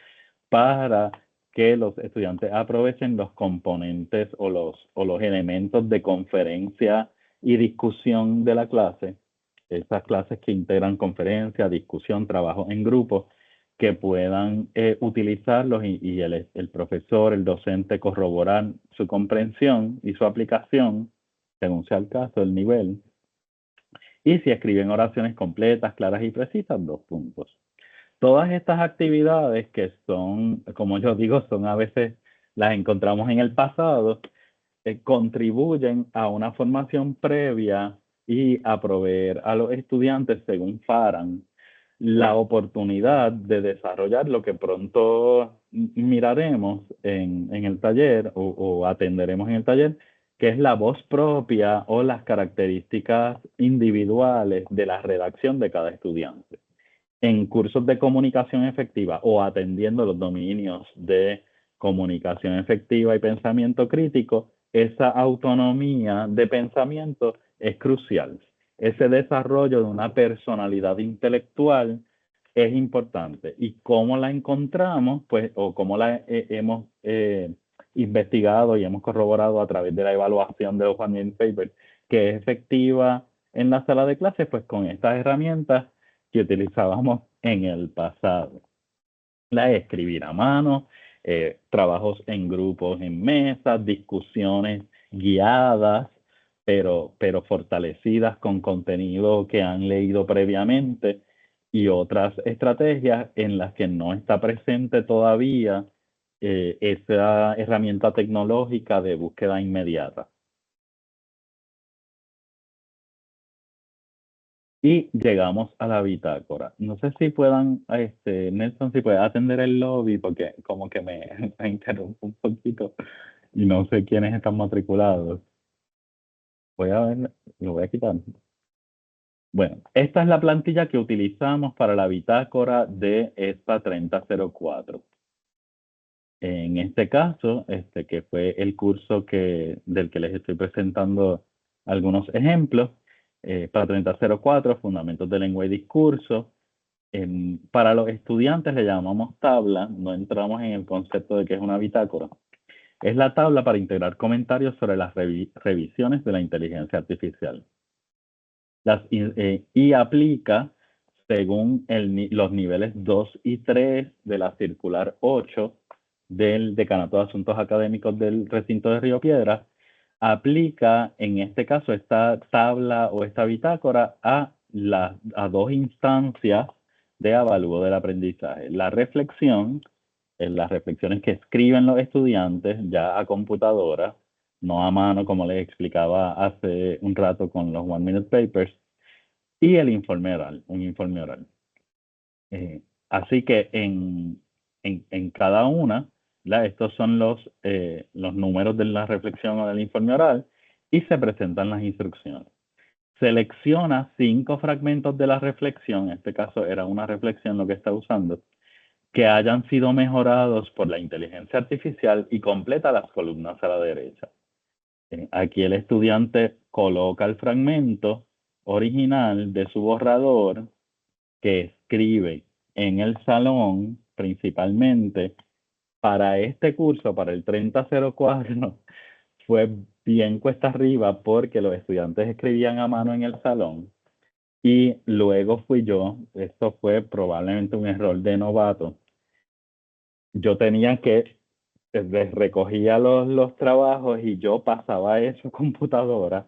para que los estudiantes aprovechen los componentes o los elementos de conferencia y discusión de la clase. Esas clases que integran conferencia, discusión, trabajo en grupo, que puedan utilizarlos y el profesor, el docente corroborar su comprensión y su aplicación, según sea el caso, el nivel. Y si escriben oraciones completas, claras y precisas, 2 puntos. Todas estas actividades que son, como yo digo, son a veces, las encontramos en el pasado, contribuyen a una formación previa y a proveer a los estudiantes, según Farran, la oportunidad de desarrollar lo que pronto miraremos en el taller o atenderemos en el taller, que es la voz propia o las características individuales de la redacción de cada estudiante. En cursos de comunicación efectiva o atendiendo los dominios de comunicación efectiva y pensamiento crítico, esa autonomía de pensamiento es crucial. Ese desarrollo de una personalidad intelectual es importante. ¿Y cómo la encontramos? Pues, o cómo la hemos investigado y hemos corroborado a través de la evaluación de los One Minute Papers, que es efectiva en la sala de clases, pues con estas herramientas que utilizábamos en el pasado. La de escribir a mano, trabajos en grupos en mesas, discusiones guiadas pero fortalecidas con contenido que han leído previamente y otras estrategias en las que no está presente todavía esa herramienta tecnológica de búsqueda inmediata. Y llegamos a la bitácora. No sé si puedan, Nelson, si puede atender el lobby, porque como que me interrumpo un poquito y no sé quiénes están matriculados. Voy a ver, lo voy a quitar. Bueno, esta es la plantilla que utilizamos para la bitácora de ESPA 3004. En este caso, que fue el curso del que les estoy presentando algunos ejemplos, para 3004, Fundamentos de Lengua y Discurso. Para los estudiantes le llamamos tabla, no entramos en el concepto de que es una bitácora. Es la tabla para integrar comentarios sobre las revisiones de la inteligencia artificial. Y aplica según los niveles 2 y 3 de la circular 8 del Decanato de Asuntos Académicos del Recinto de Río Piedras, aplica en este caso esta tabla o esta bitácora a dos instancias de avalúo del aprendizaje. La reflexión, las reflexiones que escriben los estudiantes ya a computadora, no a mano como les explicaba hace un rato con los One Minute Papers, y el informe oral, un informe oral. Así que en cada una, estos son los números de la reflexión o del informe oral y se presentan las instrucciones. Selecciona 5 fragmentos de la reflexión, en este caso era una reflexión lo que está usando, que hayan sido mejorados por la inteligencia artificial y completa las columnas a la derecha. Aquí el estudiante coloca el fragmento original de su borrador que escribe en el salón principalmente. Para este curso, para el 3004, fue bien cuesta arriba porque los estudiantes escribían a mano en el salón y luego fui yo, esto fue probablemente un error de novato, yo tenía que, recogía los trabajos y yo pasaba eso a computadora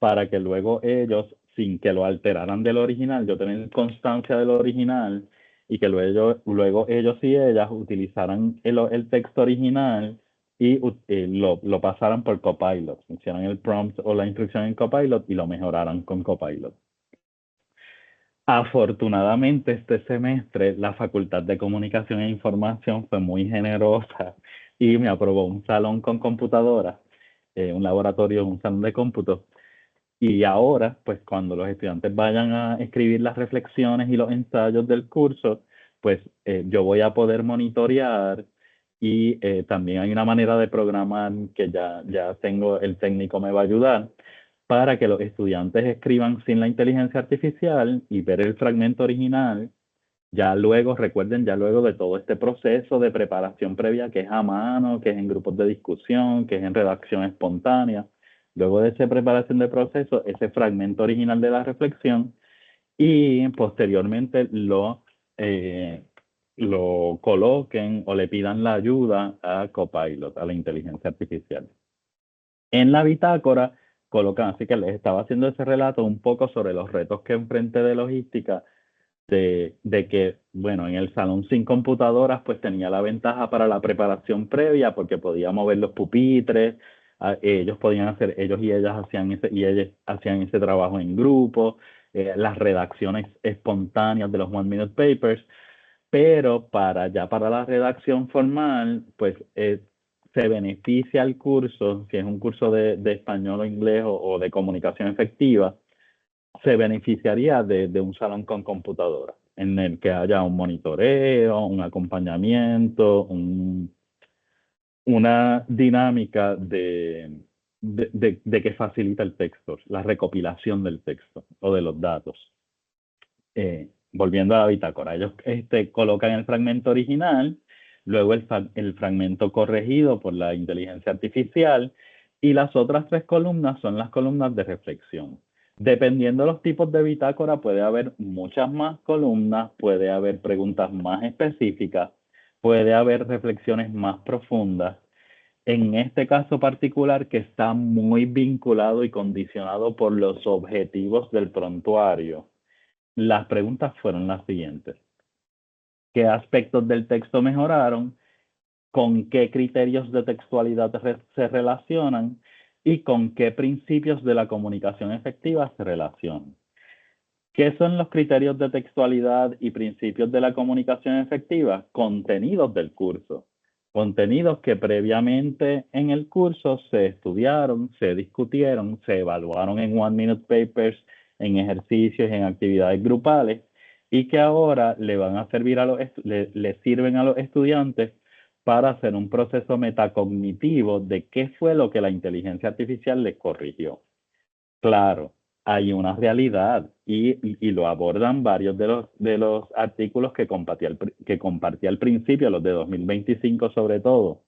para que luego ellos, sin que lo alteraran del original, yo tener constancia del original y que luego ellos y ellas utilizaran el texto original y lo pasaran por Copilot, hicieran el prompt o la instrucción en Copilot y lo mejoraran con Copilot. Afortunadamente este semestre la Facultad de Comunicación e Información fue muy generosa y me aprobó un salón con computadora, un laboratorio, un salón de cómputo. Y ahora, pues cuando los estudiantes vayan a escribir las reflexiones y los ensayos del curso, pues yo voy a poder monitorear y también hay una manera de programar que ya tengo, el técnico me va a ayudar para que los estudiantes escriban sin la inteligencia artificial y ver el fragmento original. Ya luego, recuerden, ya luego de todo este proceso de preparación previa, que es a mano, que es en grupos de discusión, que es en redacción espontánea, luego de esa preparación de proceso, ese fragmento original de la reflexión y posteriormente lo coloquen o le pidan la ayuda a Copilot, a la inteligencia artificial. En la bitácora colocan, así que les estaba haciendo ese relato un poco sobre los retos que enfrenté de logística, de que, bueno, en el salón sin computadoras, pues tenía la ventaja para la preparación previa, porque podía mover los pupitres, ellos y ellas hacían ese trabajo en grupo, las redacciones espontáneas de los One Minute Papers, pero para la redacción formal, pues se beneficia el curso, si es un curso de español o inglés o de comunicación efectiva, se beneficiaría de un salón con computadora, en el que haya un monitoreo, un acompañamiento, una dinámica de que facilita el texto, la recopilación del texto o de los datos. Volviendo a la bitácora, ellos colocan el fragmento original, luego el fragmento corregido por la inteligencia artificial y las otras 3 columnas son las columnas de reflexión. Dependiendo de los tipos de bitácora, puede haber muchas más columnas, puede haber preguntas más específicas, puede haber reflexiones más profundas. En este caso particular, que está muy vinculado y condicionado por los objetivos del prontuario, las preguntas fueron las siguientes. ¿Qué aspectos del texto mejoraron? ¿Con qué criterios de textualidad se relacionan? ¿Y con qué principios de la comunicación efectiva se relacionan? ¿Qué son los criterios de textualidad y principios de la comunicación efectiva? Contenidos del curso. Contenidos que previamente en el curso se estudiaron, se discutieron, se evaluaron en one-minute papers, en ejercicios, en actividades grupales, y que ahora le van a servir le sirven a los estudiantes para hacer un proceso metacognitivo de qué fue lo que la inteligencia artificial les corrigió. Claro, hay una realidad y lo abordan varios de los artículos que compartí al principio, los de 2025 sobre todo.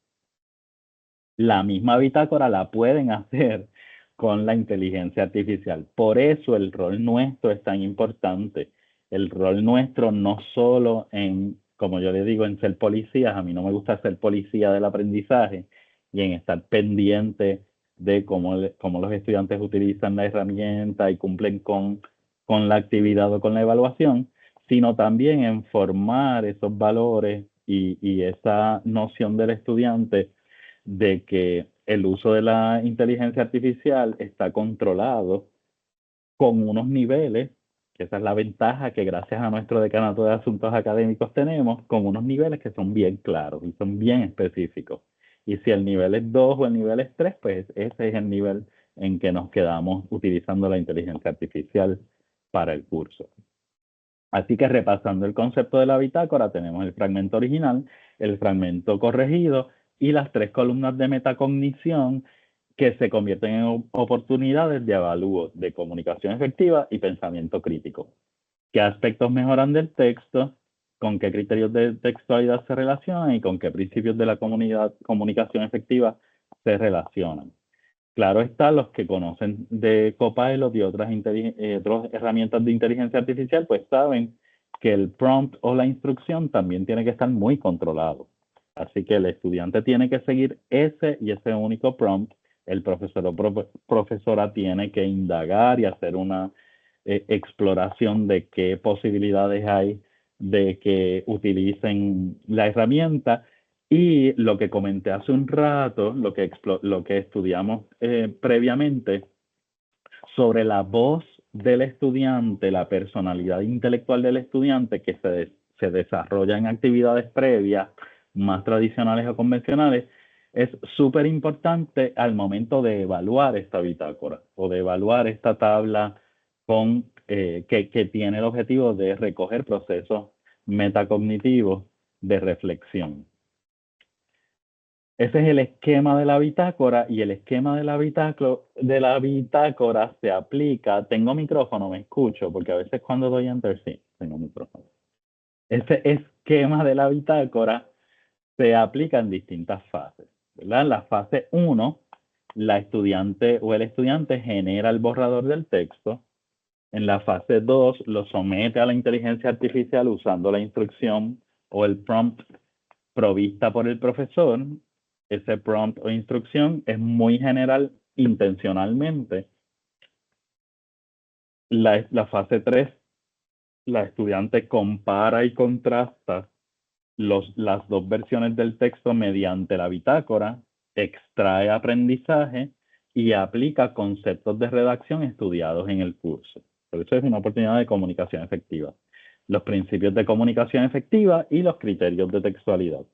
La misma bitácora la pueden hacer con la inteligencia artificial. Por eso el rol nuestro es tan importante. El rol nuestro no solo en, como yo le digo, en ser policías, a mí no me gusta ser policía del aprendizaje y en estar pendiente de cómo los estudiantes utilizan la herramienta y cumplen con la actividad o con la evaluación, sino también en formar esos valores y esa noción del estudiante de que el uso de la inteligencia artificial está controlado con unos niveles, que esa es la ventaja que gracias a nuestro decanato de asuntos académicos tenemos, con unos niveles que son bien claros y son bien específicos. Y si el nivel es 2 o el nivel es 3, pues ese es el nivel en que nos quedamos utilizando la inteligencia artificial para el curso. Así que repasando el concepto de la bitácora, tenemos el fragmento original, el fragmento corregido y las 3 columnas de metacognición que se convierten en oportunidades de avalúo de comunicación efectiva y pensamiento crítico. ¿Qué aspectos mejoran del texto? ¿Con qué criterios de textualidad se relacionan? Y con qué principios de la comunicación efectiva se relacionan. Claro está, los que conocen de Copilot y otras herramientas de inteligencia artificial, pues saben que el prompt o la instrucción también tiene que estar muy controlado. Así que el estudiante tiene que seguir ese y ese único prompt. El profesor o profesora tiene que indagar y hacer una exploración de qué posibilidades hay de que utilicen la herramienta. Y lo que comenté hace un rato, lo que estudiamos previamente sobre la voz del estudiante, la personalidad intelectual del estudiante que se desarrolla en actividades previas, más tradicionales o convencionales, es súper importante al momento de evaluar esta bitácora o de evaluar esta tabla que tiene el objetivo de recoger procesos metacognitivos de reflexión. Ese es el esquema de la bitácora y el esquema de la bitácora se aplica. Tengo micrófono, me escucho, porque a veces cuando doy enter, sí, tengo micrófono. Ese esquema de la bitácora se aplica en distintas fases, ¿verdad? En la fase 1, la estudiante o el estudiante genera el borrador del texto. En la fase 2, lo somete a la inteligencia artificial usando la instrucción o el prompt provista por el profesor. Ese prompt o instrucción es muy general intencionalmente. La fase 3, la estudiante compara y contrasta las dos versiones del texto mediante la bitácora, extrae aprendizaje y aplica conceptos de redacción estudiados en el curso. Por eso es una oportunidad de comunicación efectiva. Los principios de comunicación efectiva y los criterios de textualidad.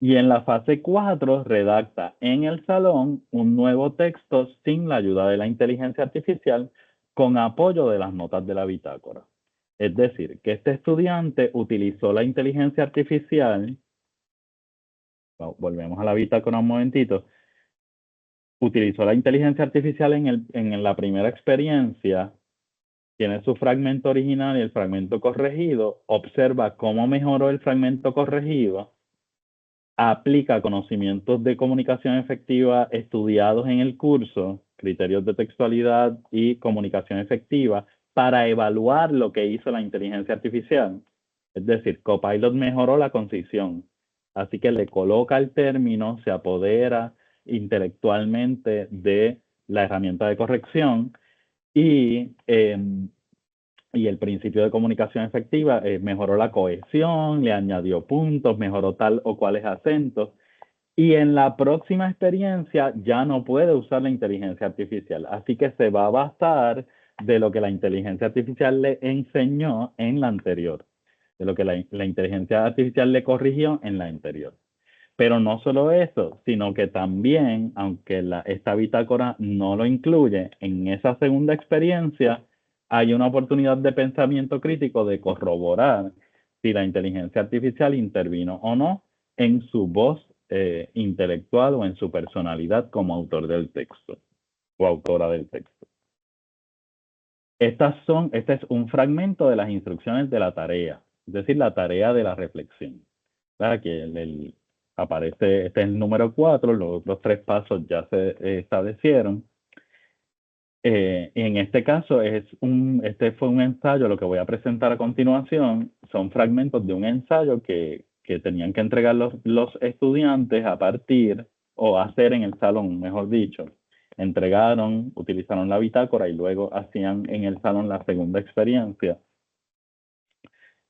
Y en la fase 4 redacta en el salón un nuevo texto sin la ayuda de la inteligencia artificial con apoyo de las notas de la bitácora. Es decir, que este estudiante utilizó la inteligencia artificial, volvemos a la bitácora un momentito, utilizó la inteligencia artificial en la primera experiencia, tiene su fragmento original y el fragmento corregido, observa cómo mejoró el fragmento corregido, aplica conocimientos de comunicación efectiva estudiados en el curso, criterios de textualidad y comunicación efectiva, para evaluar lo que hizo la inteligencia artificial. Es decir, Copilot mejoró la concisión, Así que le coloca el término, se apodera intelectualmente de la herramienta de corrección y, y el principio de comunicación efectiva mejoró la cohesión, le añadió puntos, mejoró tal o cuales acentos. Y en la próxima experiencia ya no puede usar la inteligencia artificial. Así que se va a basar de lo que la inteligencia artificial le enseñó en la anterior, de lo que la inteligencia artificial le corrigió en la anterior. Pero no solo eso, sino que también, aunque esta bitácora no lo incluye, en esa segunda experiencia hay una oportunidad de pensamiento crítico de corroborar si la inteligencia artificial intervino o no en su voz intelectual o en su personalidad como autor del texto o autora del texto. Este es un fragmento de las instrucciones de la tarea, es decir, la tarea de la reflexión. ¿Verdad? Que aparece, este es el número 4, los otros 3 pasos ya se establecieron. En este caso, este fue un ensayo, lo que voy a presentar a continuación son fragmentos de un ensayo que tenían que entregar los estudiantes a partir, o hacer en el salón, mejor dicho. Entregaron, utilizaron la bitácora y luego hacían en el salón la segunda experiencia.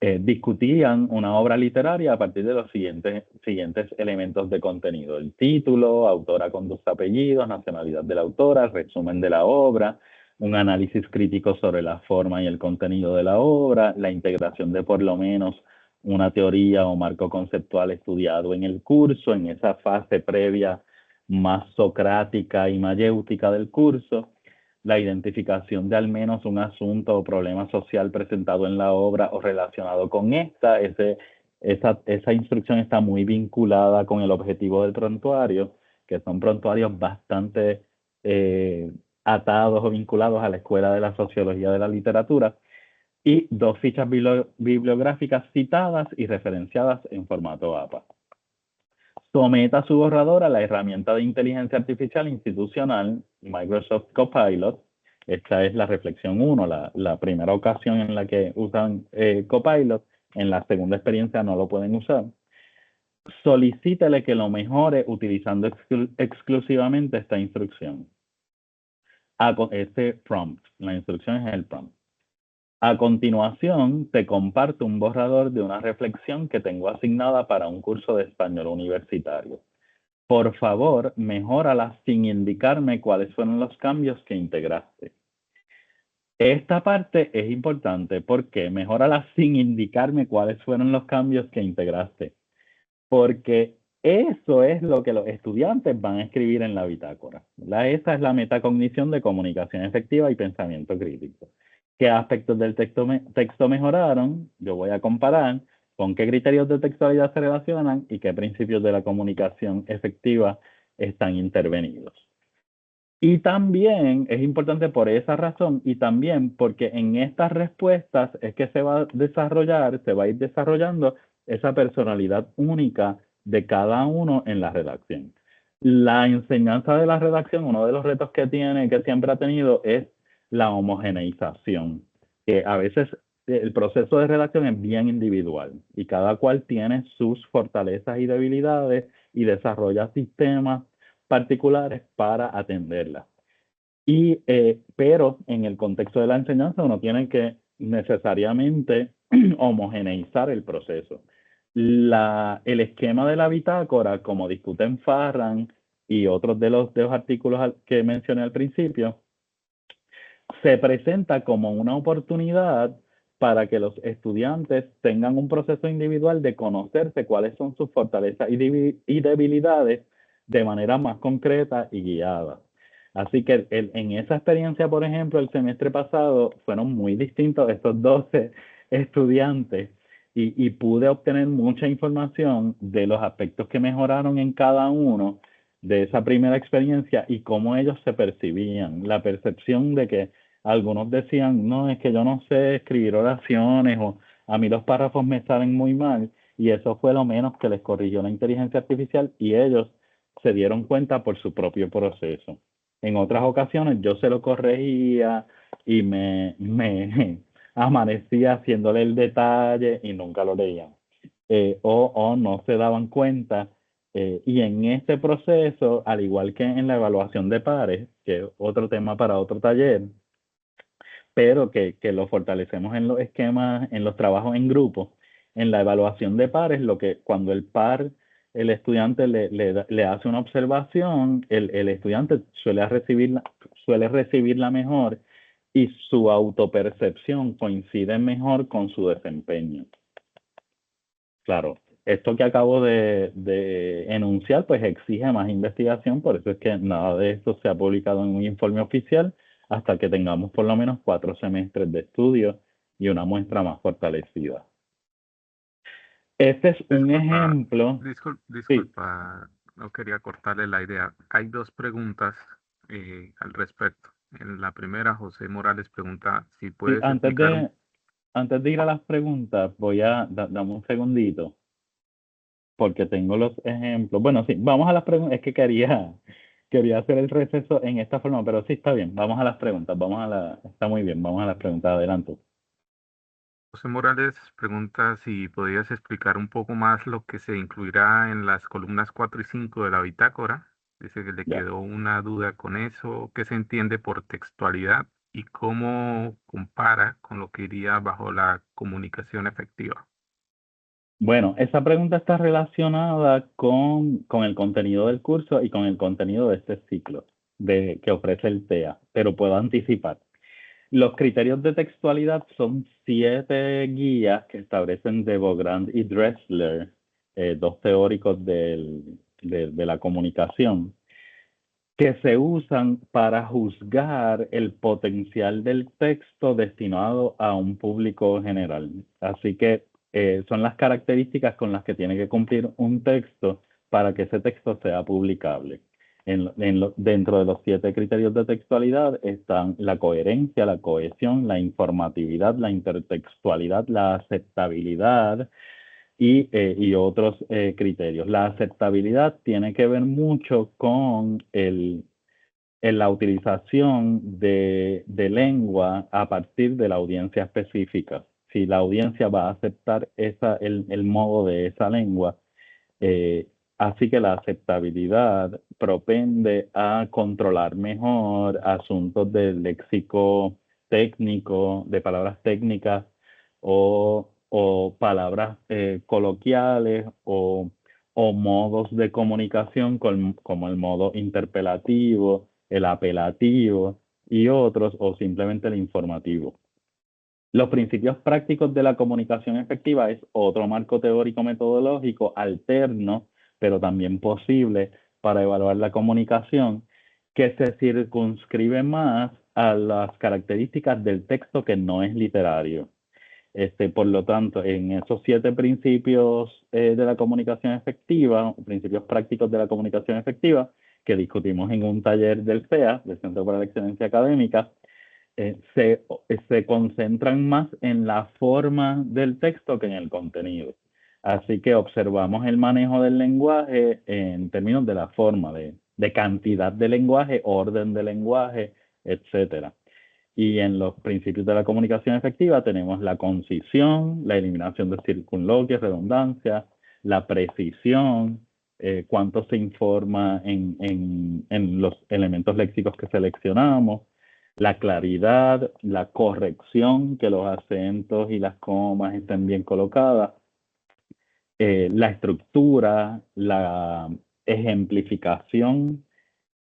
Discutían una obra literaria a partir de los siguientes elementos de contenido: el título, autora con 2 apellidos, nacionalidad de la autora, resumen de la obra, un análisis crítico sobre la forma y el contenido de la obra, la integración de por lo menos una teoría o marco conceptual estudiado en el curso, en esa fase previa más socrática y mayéutica del curso, la identificación de al menos un asunto o problema social presentado en la obra o relacionado con esta. Esa instrucción está muy vinculada con el objetivo del prontuario, que son prontuarios bastante atados o vinculados a la Escuela de la Sociología de la Literatura, y 2 fichas bibliográficas citadas y referenciadas en formato APA. Someta su borrador a la herramienta de inteligencia artificial institucional Microsoft Copilot. Esta es la reflexión 1, la primera ocasión en la que usan Copilot. En la segunda experiencia no lo pueden usar. Solicítele que lo mejore utilizando exclusivamente esta instrucción. Este prompt, la instrucción es el prompt. A continuación, te comparto un borrador de una reflexión que tengo asignada para un curso de español universitario. Por favor, mejórala sin indicarme cuáles fueron los cambios que integraste. Esta parte es importante porque mejórala sin indicarme cuáles fueron los cambios que integraste. Porque eso es lo que los estudiantes van a escribir en la bitácora, ¿verdad? Esa es la metacognición de comunicación efectiva y pensamiento crítico. ¿Qué aspectos del texto mejoraron? Yo voy a comparar con qué criterios de textualidad se relacionan y qué principios de la comunicación efectiva están intervenidos. Y también es importante por esa razón, y también porque en estas respuestas es que se va a ir desarrollando esa personalidad única de cada uno en la redacción. La enseñanza de la redacción, uno de los retos que siempre ha tenido, es la homogeneización, que a veces el proceso de redacción es bien individual y cada cual tiene sus fortalezas y debilidades y desarrolla sistemas particulares para atenderlas. Pero en el contexto de la enseñanza uno tiene que necesariamente homogeneizar el proceso. El esquema de la bitácora, como discuten Farran y otros de los artículos que mencioné al principio, se presenta como una oportunidad para que los estudiantes tengan un proceso individual de conocerse cuáles son sus fortalezas y debilidades de manera más concreta y guiada. Así que en esa experiencia, por ejemplo, el semestre pasado fueron muy distintos estos 12 estudiantes y pude obtener mucha información de los aspectos que mejoraron en cada uno de esa primera experiencia y cómo ellos se percibían. La percepción de que algunos decían, no, es que yo no sé escribir oraciones, o a mí los párrafos me salen muy mal, y eso fue lo menos que les corrigió la inteligencia artificial y ellos se dieron cuenta por su propio proceso. En otras ocasiones yo se lo corregía y me amanecía haciéndole el detalle y nunca lo leían. o no se daban cuenta. Y en este proceso, al igual que en la evaluación de pares, que es otro tema para otro taller, pero que lo fortalecemos en los esquemas, en los trabajos en grupo, en la evaluación de pares, lo que cuando el par, el estudiante le hace una observación, el estudiante suele recibirla mejor y su autopercepción coincide mejor con su desempeño. Claro, esto que acabo de enunciar, pues exige más investigación, por eso es que nada de esto se ha publicado en un informe oficial hasta que tengamos por lo menos 4 semestres de estudio y una muestra más fortalecida. Este es un Disculpa, ejemplo. Sí, disculpa, no quería cortarle la idea. Hay dos preguntas al respecto. En la primera, José Morales pregunta si sí, puedes explicar un... antes de ir a las preguntas, voy a dame un segundito, porque tengo los ejemplos. Bueno, sí, vamos a las preguntas. Es que quería hacer el receso en esta forma, pero sí está bien. Vamos a las preguntas. Está muy bien. Vamos a las preguntas. Adelante. José Morales pregunta si podías explicar un poco más lo que se incluirá en las columnas 4 y 5 de la bitácora. Dice que le Ya. quedó una duda con eso, qué se entiende por textualidad y cómo compara con lo que iría bajo la comunicación efectiva. Bueno, esa pregunta está relacionada con el contenido del curso y con el contenido de este ciclo que ofrece el TEA, pero puedo anticipar. Los criterios de textualidad son 7 guías que establecen de Bogrand y Dressler, dos teóricos de la comunicación, que se usan para juzgar el potencial del texto destinado a un público general. Así que son las características con las que tiene que cumplir un texto para que ese texto sea publicable. Dentro de los 7 criterios de textualidad están la coherencia, la cohesión, la informatividad, la intertextualidad, la aceptabilidad, y otros criterios. La aceptabilidad tiene que ver mucho con la utilización de lengua a partir de la audiencia específica. Si la audiencia va a aceptar el modo de esa lengua, eh, así que la aceptabilidad propende a controlar mejor asuntos del léxico técnico, de palabras técnicas o palabras coloquiales o modos de comunicación como el modo interpelativo, el apelativo y otros, o simplemente el informativo. Los principios prácticos de la comunicación efectiva es otro marco teórico metodológico alterno, pero también posible para evaluar la comunicación, que se circunscribe más a las características del texto que no es literario. Por lo tanto, en esos 7 principios de la comunicación efectiva, principios prácticos de la comunicación efectiva, que discutimos en un taller del CEA, del Centro para la Excelencia Académica, se concentran más en la forma del texto que en el contenido. Así que observamos el manejo del lenguaje en términos de la forma, de cantidad de lenguaje, orden de lenguaje, etcétera. Y en los principios de la comunicación efectiva tenemos la concisión, la eliminación de circunloquios, redundancia, la precisión, cuánto se informa en los elementos léxicos que seleccionamos, la claridad, la corrección, que los acentos y las comas estén bien colocadas, la estructura, la ejemplificación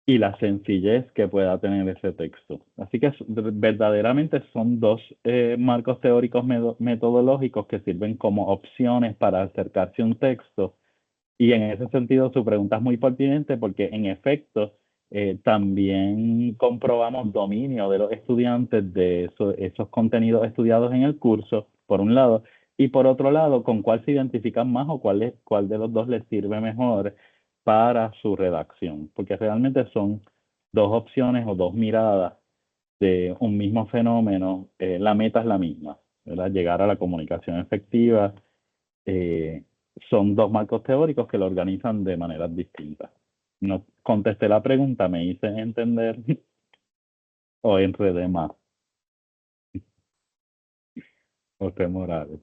y la sencillez que pueda tener ese texto. Así que verdaderamente son dos marcos teóricos metodológicos que sirven como opciones para acercarse a un texto. Y en ese sentido su pregunta es muy pertinente porque en efecto también comprobamos dominio de los estudiantes de esos contenidos estudiados en el curso, por un lado, y por otro lado, con cuál se identifican más o cuál de los dos les sirve mejor para su redacción, porque realmente son dos opciones o dos miradas de un mismo fenómeno. La meta es la misma, ¿verdad? Llegar a la comunicación efectiva. eh, Son dos marcos teóricos que lo organizan de maneras distintas. No contesté la pregunta, me hice entender o enredé más. José Morales.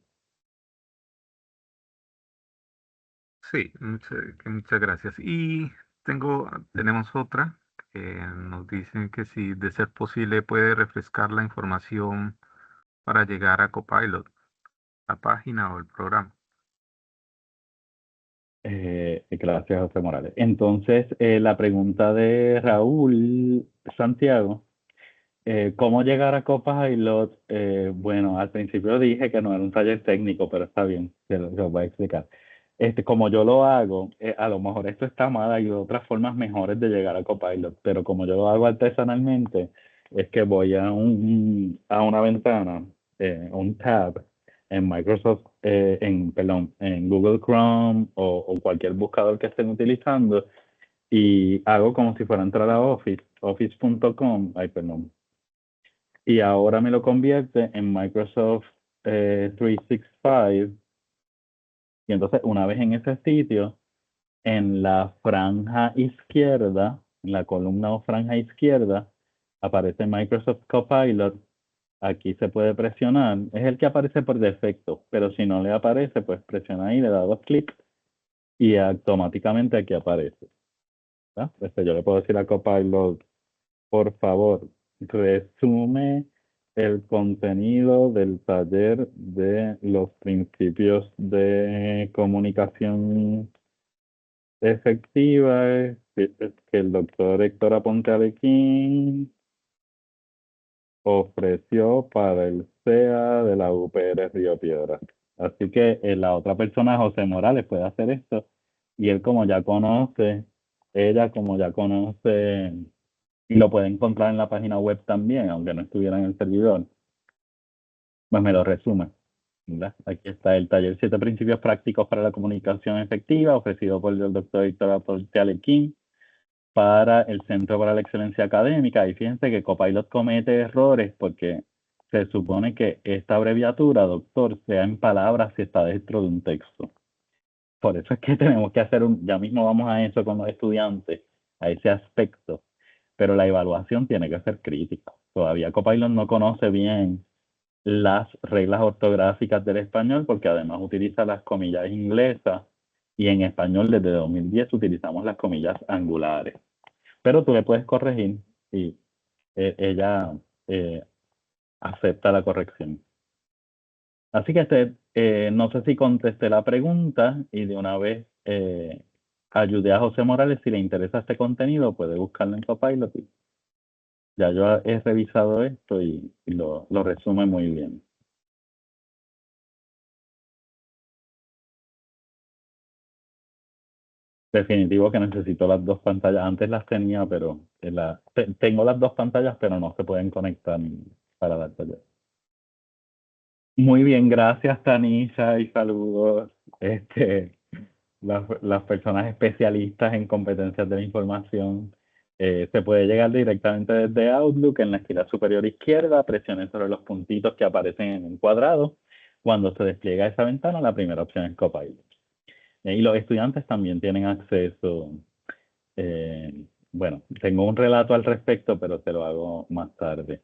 Sí, muchas gracias. Y tenemos otra que nos dicen que si de ser posible puede refrescar la información para llegar a Copilot, la página o el programa. Gracias, José Morales. Entonces, la pregunta de Raúl Santiago, ¿cómo llegar a Copilot? Bueno, al principio dije que no era un taller técnico, pero está bien, se lo voy a explicar. Como yo lo hago, a lo mejor esto está mal, hay otras formas mejores de llegar a Copilot, pero como yo lo hago artesanalmente, es que voy a una ventana, un tab en Microsoft, perdón, en Google Chrome o cualquier buscador que estén utilizando y hago como si fuera a entrar a office.com, ay, perdón, y ahora me lo convierte en Microsoft 365. Y entonces, una vez en ese sitio, en la franja izquierda, en la columna o franja izquierda, aparece Microsoft Copilot. Aquí se puede presionar. Es el que aparece por defecto, pero si no le aparece, pues presiona ahí, le da dos clics y automáticamente aquí aparece. ¿verdad? Yo le puedo decir a Copilot, por favor, resume el contenido del taller de los principios de comunicación efectiva que el doctor Héctor Aponte Alequín ofreció para el CEA de la UPR Río Piedras. Así que la otra persona, José Morales, puede hacer esto y él como ya conoce, ella como ya conoce y lo puede encontrar en la página web también, aunque no estuviera en el servidor, pues me lo resume. ¿verdad? Aquí está el taller 7 principios prácticos para la comunicación efectiva, ofrecido por el doctor Héctor Aponte Alequín para el Centro para la Excelencia Académica. Y fíjense que Copilot comete errores porque se supone que esta abreviatura, doctor, sea en palabras si está dentro de un texto. Por eso es que tenemos que hacer ya mismo vamos a eso con los estudiantes, a ese aspecto, pero la evaluación tiene que ser crítica. Todavía Copilot no conoce bien las reglas ortográficas del español porque además utiliza las comillas inglesas y en español desde 2010 utilizamos las comillas angulares. Pero tú le puedes corregir y ella acepta la corrección. Así que no sé si contesté la pregunta y de una vez ayudé a José Morales. Si le interesa este contenido, puede buscarlo en Copilot. Ya yo he revisado esto y lo resume muy bien. Definitivo que necesito las dos pantallas. Antes las tenía, pero tengo las dos pantallas, pero no se pueden conectar para dar taller. Muy bien, gracias Tanisha y saludos. Las personas especialistas en competencias de la información. Se puede llegar directamente desde Outlook en la esquina superior izquierda, presione sobre los puntitos que aparecen en un cuadrado. Cuando se despliega esa ventana, la primera opción es Copilot. Y los estudiantes también tienen acceso. Bueno, tengo un relato al respecto, pero te lo hago más tarde.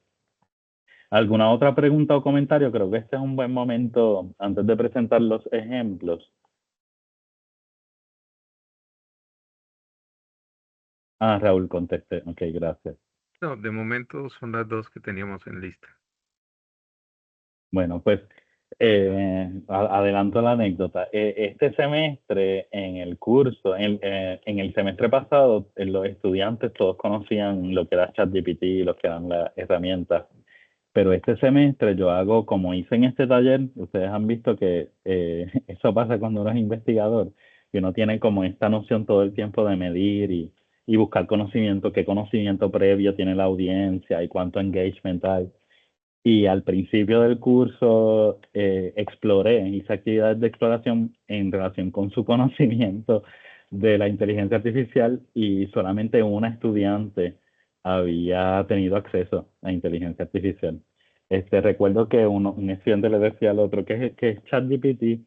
¿Alguna otra pregunta o comentario? Creo que este es un buen momento antes de presentar los ejemplos. Ah, Raúl, contesté. Ok, gracias. No, de momento son las dos que teníamos en lista. Bueno, pues adelanto la anécdota. Este semestre en el curso, en el semestre pasado, los estudiantes todos conocían lo que era ChatGPT, lo que eran las herramientas. Pero este semestre yo hago, como hice en este taller, ustedes han visto que eso pasa cuando uno es investigador, que uno tiene como esta noción todo el tiempo de medir y buscar conocimiento, qué conocimiento previo tiene la audiencia y cuánto engagement hay. Y al principio del curso hice actividades de exploración en relación con su conocimiento de la inteligencia artificial y solamente una estudiante había tenido acceso a inteligencia artificial. Recuerdo que un estudiante le decía al otro que es ChatGPT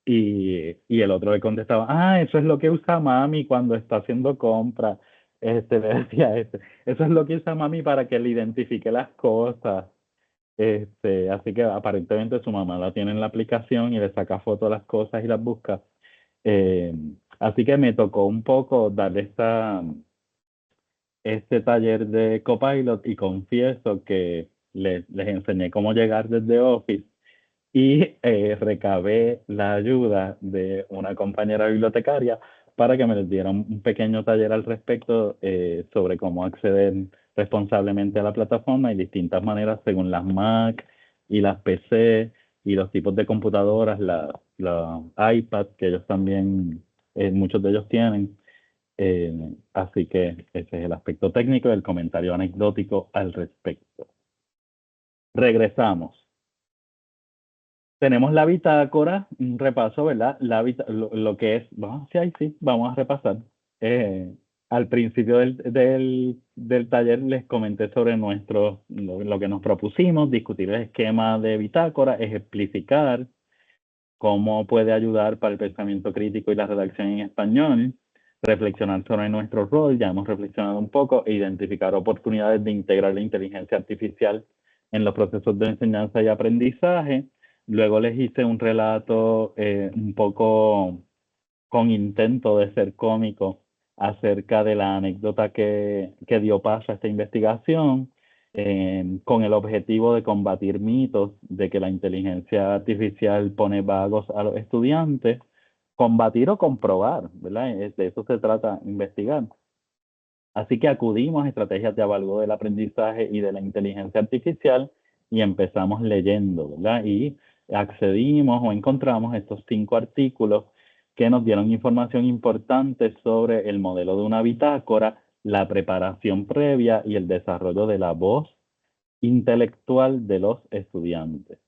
y el otro le contestaba, ah, eso es lo que usa mami cuando está haciendo compras. Le decía, eso es lo que usa mami para que le identifique las cosas. Así que aparentemente su mamá la tiene en la aplicación y le saca fotos de las cosas y las busca. Eh, Así que me tocó un poco dar este taller de Copilot y confieso que les enseñé cómo llegar desde Office y recabé la ayuda de una compañera bibliotecaria para que me les diera un pequeño taller al respecto sobre cómo acceder responsablemente a la plataforma y distintas maneras según las Mac y las PC y los tipos de computadoras, la iPad que ellos también, muchos de ellos tienen. Así que ese es el aspecto técnico y el comentario anecdótico al respecto. Regresamos. Tenemos la bitácora, un repaso, ¿verdad? Lo que es, vamos, sí, ahí sí, vamos a repasar. Eh, Al principio del taller les comenté sobre lo que nos propusimos, discutir el esquema de bitácora, ejemplificar cómo puede ayudar para el pensamiento crítico y la redacción en español, reflexionar sobre nuestro rol, ya hemos reflexionado un poco, e identificar oportunidades de integrar la inteligencia artificial en los procesos de enseñanza y aprendizaje. Luego les hice un relato un poco con intento de ser cómico acerca de la anécdota que dio paso a esta investigación, con el objetivo de combatir mitos de que la inteligencia artificial pone vagos a los estudiantes, combatir o comprobar, ¿verdad? De eso se trata, investigar. Así que acudimos a estrategias de avalúo del aprendizaje y de la inteligencia artificial y empezamos leyendo, ¿verdad? Y accedimos o encontramos estos 5 artículos que nos dieron información importante sobre el modelo de una bitácora, la preparación previa y el desarrollo de la voz intelectual de los estudiantes.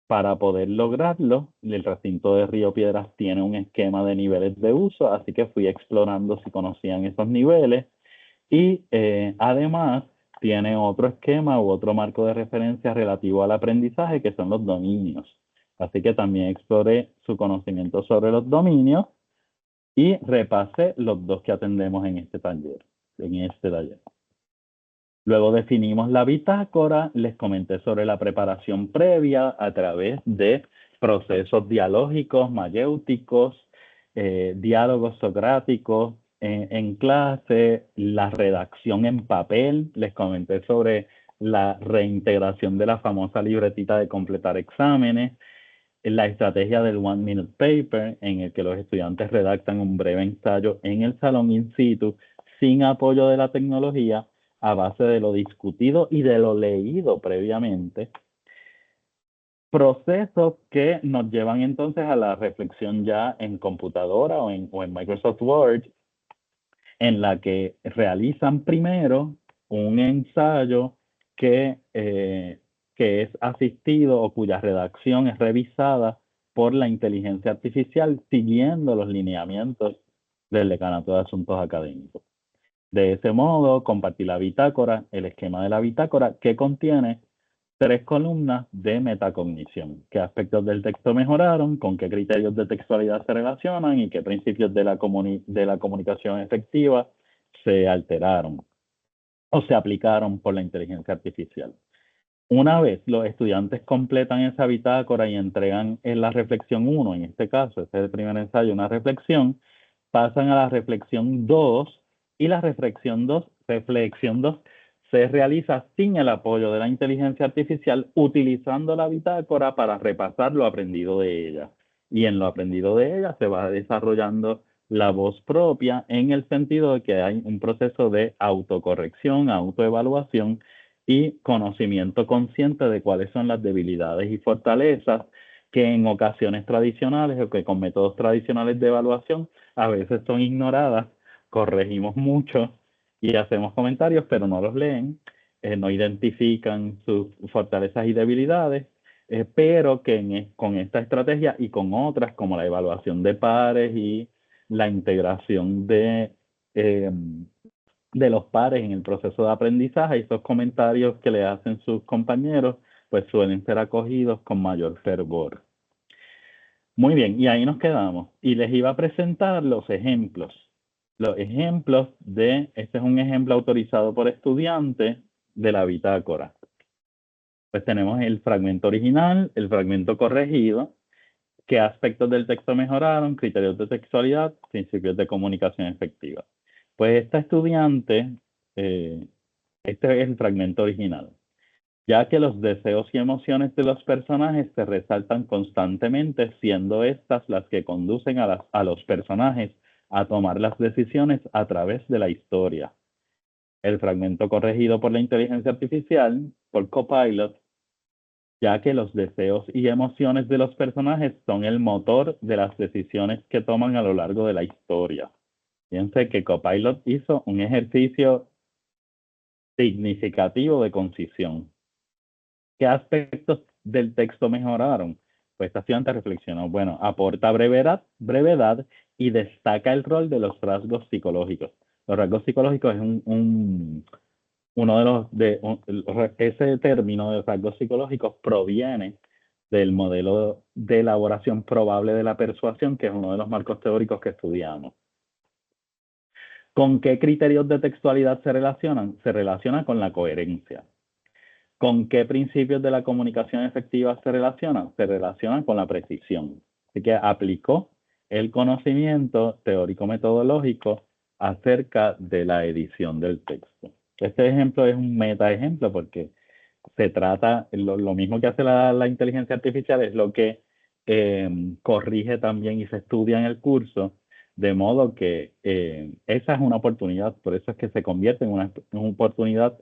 Para poder lograrlo, el recinto de Río Piedras tiene un esquema de niveles de uso, así que fui explorando si conocían esos niveles y además tiene otro esquema u otro marco de referencia relativo al aprendizaje que son los dominios. Así que también exploré su conocimiento sobre los dominios y repasé los dos que atendemos en este taller. Luego definimos la bitácora, les comenté sobre la preparación previa a través de procesos dialógicos, mayéuticos, diálogos socráticos en clase, la redacción en papel, les comenté sobre la reintegración de la famosa libretita de completar exámenes, la estrategia del One Minute Paper, en el que los estudiantes redactan un breve ensayo en el salón in situ, sin apoyo de la tecnología, a base de lo discutido y de lo leído previamente. Procesos que nos llevan entonces a la reflexión ya en computadora o en Microsoft Word, en la que realizan primero un ensayo que es asistido o cuya redacción es revisada por la inteligencia artificial siguiendo los lineamientos del Decanato de Asuntos Académicos. De ese modo, compartí la bitácora, el esquema de la bitácora, que contiene 3 columnas de metacognición. ¿Qué aspectos del texto mejoraron? ¿Con qué criterios de textualidad se relacionan? ¿Y qué principios de la comunicación efectiva se alteraron o se aplicaron por la inteligencia artificial? Una vez los estudiantes completan esa bitácora y entregan en la reflexión 1, en este caso, este es el primer ensayo, una reflexión, pasan a la reflexión 2 y la reflexión 2 se realiza sin el apoyo de la inteligencia artificial, utilizando la bitácora para repasar lo aprendido de ella. Y en lo aprendido de ella se va desarrollando la voz propia en el sentido de que hay un proceso de autocorrección, autoevaluación y conocimiento consciente de cuáles son las debilidades y fortalezas que en ocasiones tradicionales o que con métodos tradicionales de evaluación a veces son ignoradas, corregimos mucho y hacemos comentarios, pero no los leen, no identifican sus fortalezas y debilidades, pero que con esta estrategia y con otras como la evaluación de pares y la integración de los pares en el proceso de aprendizaje, y esos comentarios que le hacen sus compañeros, pues suelen ser acogidos con mayor fervor. Muy bien, y ahí nos quedamos. Y les iba a presentar los ejemplos. Los ejemplos este es un ejemplo autorizado por estudiantes de la bitácora. Pues tenemos el fragmento original, el fragmento corregido, ¿Qué aspectos del texto mejoraron? Criterios de textualidad, principios de comunicación efectiva. Pues esta estudiante, este es el fragmento original. Ya que los deseos y emociones de los personajes se resaltan constantemente, siendo estas las que conducen a los personajes a tomar las decisiones a través de la historia. El fragmento corregido por la inteligencia artificial, por Copilot, ya que los deseos y emociones de los personajes son el motor de las decisiones que toman a lo largo de la historia. Fíjense que Copilot hizo un ejercicio significativo de concisión. ¿Qué aspectos del texto mejoraron? Pues esta estudiante reflexionó, bueno, aporta brevedad y destaca el rol de los rasgos psicológicos. Los rasgos psicológicos es uno de ese término de rasgos psicológicos proviene del modelo de elaboración probable de la persuasión, que es uno de los marcos teóricos que estudiamos. ¿Con qué criterios de textualidad se relacionan? Se relaciona con la coherencia. ¿Con qué principios de la comunicación efectiva se relacionan? Se relacionan con la precisión. Así que aplicó el conocimiento teórico-metodológico acerca de la edición del texto. Este ejemplo es un meta-ejemplo porque se trata, lo mismo que hace la inteligencia artificial es lo que corrige también y se estudia en el curso, de modo que esa es una oportunidad, por eso es que se convierte en una oportunidad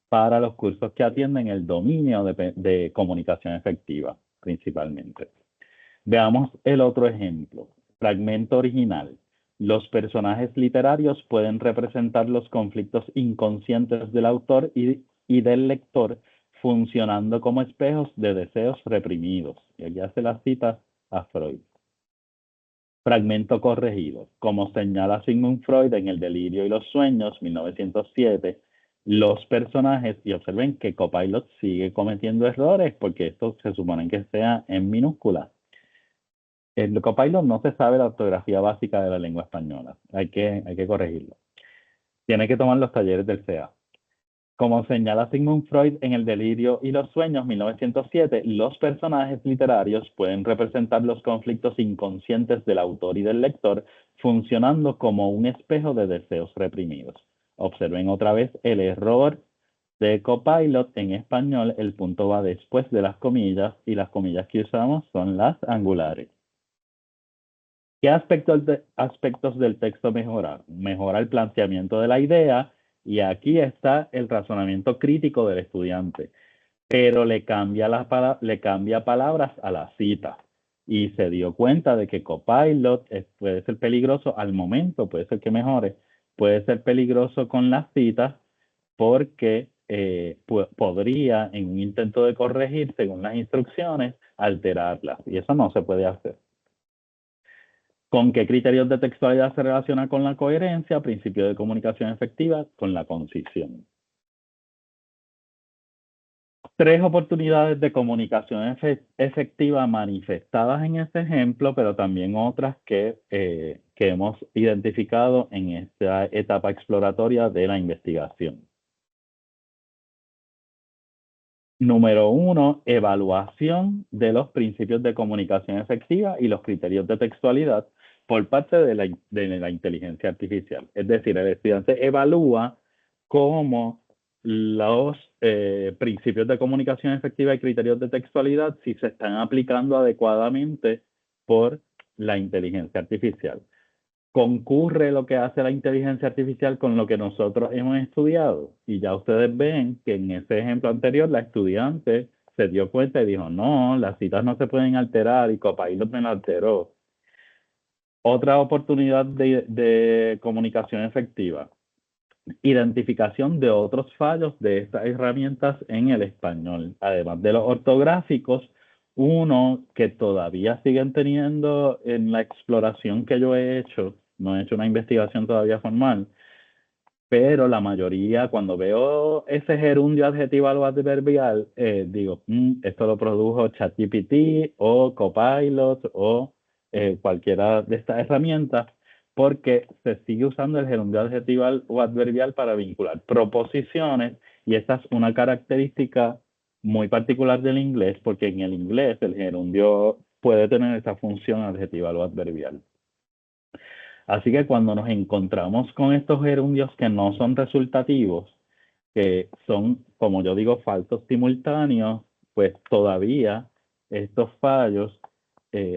para los cursos que atienden el dominio de comunicación efectiva, principalmente. Veamos el otro ejemplo. Fragmento original. Los personajes literarios pueden representar los conflictos inconscientes del autor y del lector, funcionando como espejos de deseos reprimidos. Y aquí hace la cita a Freud. Fragmento corregido. Como señala Sigmund Freud en El delirio y los sueños, 1907, los personajes, y observen que Copilot sigue cometiendo errores porque esto se supone que sea en minúscula. El Copilot no se sabe la ortografía básica de la lengua española. Hay que corregirlo. Tiene que tomar los talleres del CEA. Como señala Sigmund Freud en El delirio y los sueños, 1907, los personajes literarios pueden representar los conflictos inconscientes del autor y del lector, funcionando como un espejo de deseos reprimidos. Observen otra vez el error de Copilot en español. El punto va después de las comillas y las comillas que usamos son las angulares. ¿Qué aspectos del texto mejorar? Mejora el planteamiento de la idea, y aquí está el razonamiento crítico del estudiante, pero le cambia palabras a la cita. Y se dio cuenta de que Copilot puede ser peligroso al momento, puede ser que mejore, puede ser peligroso con las citas porque podría, en un intento de corregir según las instrucciones, alterarlas. Y eso no se puede hacer. ¿Con qué criterios de textualidad se relaciona con la coherencia? Principio de comunicación efectiva, con la concisión. 3 oportunidades de comunicación efectiva manifestadas en este ejemplo, pero también otras que hemos identificado en esta etapa exploratoria de la investigación. Número 1, evaluación de los principios de comunicación efectiva y los criterios de textualidad por parte de la inteligencia artificial. Es decir, el estudiante evalúa cómo los principios de comunicación efectiva y criterios de textualidad si se están aplicando adecuadamente por la inteligencia artificial. ¿Concurre lo que hace la inteligencia artificial con lo que nosotros hemos estudiado? Y ya ustedes ven que en ese ejemplo anterior la estudiante se dio cuenta y dijo, no, las citas no se pueden alterar y Copilot me la alteró. Otra oportunidad de comunicación efectiva. Identificación de otros fallos de estas herramientas en el español. Además de los ortográficos, uno que todavía siguen teniendo en la exploración que yo he hecho, no he hecho una investigación todavía formal, pero la mayoría, cuando veo ese gerundio adjetival o adverbial, digo, esto lo produjo ChatGPT o Copilot o cualquiera de estas herramientas, porque se sigue usando el gerundio adjetival o adverbial para vincular proposiciones, y esta es una característica muy particular del inglés, porque en el inglés el gerundio puede tener esa función adjetival o adverbial. Así que cuando nos encontramos con estos gerundios que no son resultativos, que son, como yo digo, falsos simultáneos, pues todavía estos fallos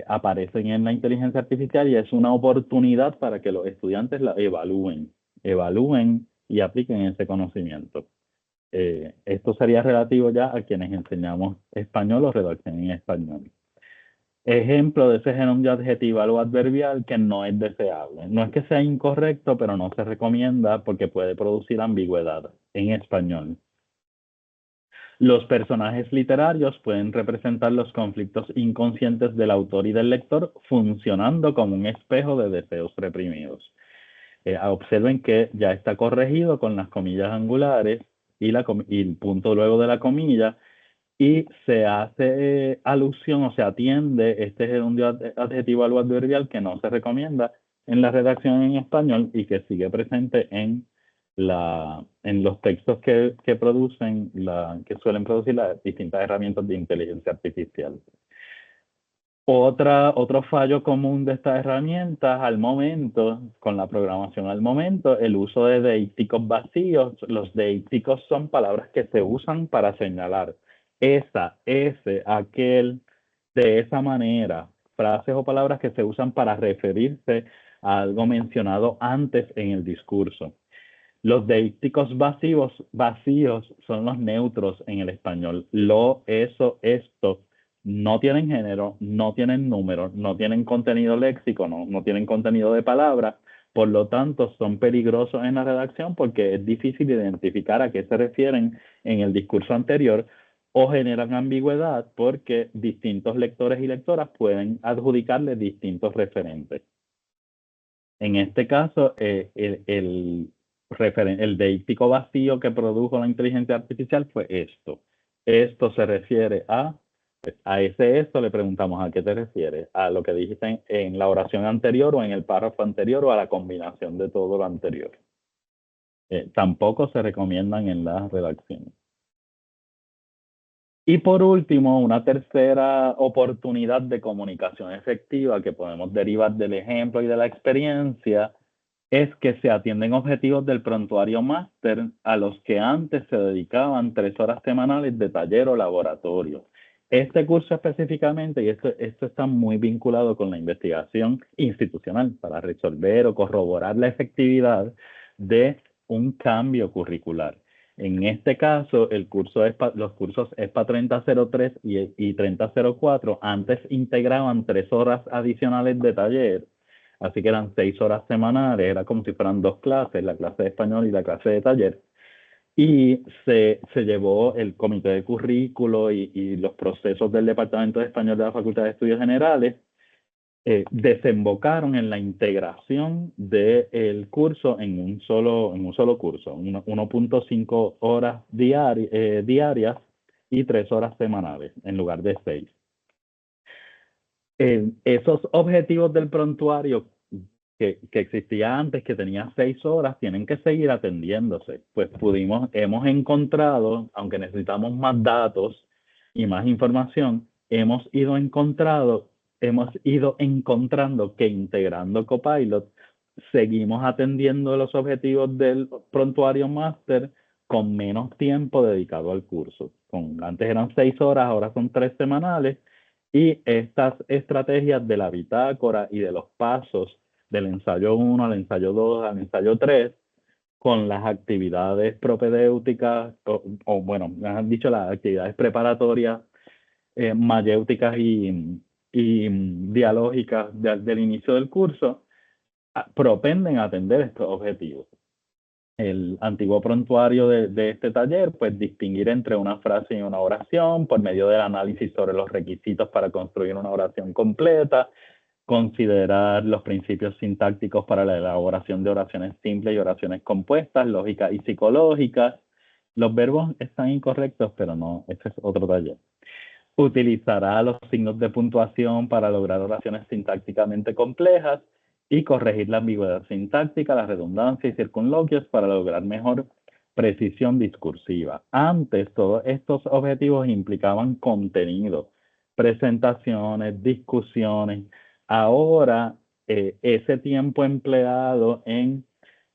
aparecen en la inteligencia artificial y es una oportunidad para que los estudiantes la evalúen y apliquen ese conocimiento. Esto sería relativo ya a quienes enseñamos español o redacción en español. Ejemplo de ese gerundio adjetival o adverbial que no es deseable. No es que sea incorrecto, pero no se recomienda porque puede producir ambigüedad en español. Los personajes literarios pueden representar los conflictos inconscientes del autor y del lector, funcionando como un espejo de deseos reprimidos. Observen que ya está corregido con las comillas angulares y el punto luego de la comilla, y se hace alusión o se atiende este gerundio adjetival o adverbial que no se recomienda en la redacción en español y que sigue presente en los textos que suelen producir las distintas herramientas de inteligencia artificial. Otro fallo común de estas herramientas al momento, con la programación al momento, el uso de deícticos vacíos. Los deícticos son palabras que se usan para señalar esa, ese, aquel, de esa manera. Frases o palabras que se usan para referirse a algo mencionado antes en el discurso. Los deícticos vacíos son los neutros en el español. Lo, eso, esto. No tienen género, no tienen número, no tienen contenido léxico, no tienen contenido de palabras. Por lo tanto, son peligrosos en la redacción porque es difícil identificar a qué se refieren en el discurso anterior, o generan ambigüedad porque distintos lectores y lectoras pueden adjudicarle distintos referentes. En este caso, el deíctico vacío que produjo la inteligencia artificial fue esto. Esto se refiere a ese esto le preguntamos a qué te refieres, a lo que dijiste en la oración anterior o en el párrafo anterior o a la combinación de todo lo anterior. Tampoco se recomiendan en la redacción. Y por último, una tercera oportunidad de comunicación efectiva que podemos derivar del ejemplo y de la experiencia es que se atienden objetivos del prontuario máster a los que antes se dedicaban 3 horas semanales de taller o laboratorio. Este curso específicamente, y esto está muy vinculado con la investigación institucional para resolver o corroborar la efectividad de un cambio curricular. En este caso, los cursos ESPA 3003 y 3004 antes integraban 3 horas adicionales de taller, así que eran 6 horas semanales, era como si fueran 2 clases, la clase de español y la clase de taller. Y se llevó el comité de currículo y los procesos del Departamento de Español de la Facultad de Estudios Generales desembocaron en la integración del curso en un solo curso, 1.5 horas diarias y 3 horas semanales en lugar de 6. Esos objetivos del prontuario que existía antes, que tenía 6 horas, tienen que seguir atendiéndose. Pues hemos encontrado, aunque necesitamos más datos y más información, hemos ido encontrando que integrando Copilot seguimos atendiendo los objetivos del prontuario máster con menos tiempo dedicado al curso. Antes eran 6 horas, ahora son 3 semanales, y estas estrategias de la bitácora y de los pasos del ensayo 1 al ensayo 2 al ensayo 3, con las actividades propedéuticas, bueno, me han dicho las actividades preparatorias, mayéuticas y dialógicas del inicio del curso, propenden a atender estos objetivos. El antiguo prontuario de este taller, pues distinguir entre una frase y una oración por medio del análisis sobre los requisitos para construir una oración completa, considerar los principios sintácticos para la elaboración de oraciones simples y oraciones compuestas, lógicas y psicológicas. Los verbos están incorrectos, pero no, este es otro taller. Utilizará los signos de puntuación para lograr oraciones sintácticamente complejas y corregir la ambigüedad sintáctica, la redundancia y circunloquios para lograr mejor precisión discursiva. Antes, todos estos objetivos implicaban contenido, presentaciones, discusiones. Ahora, ese tiempo empleado en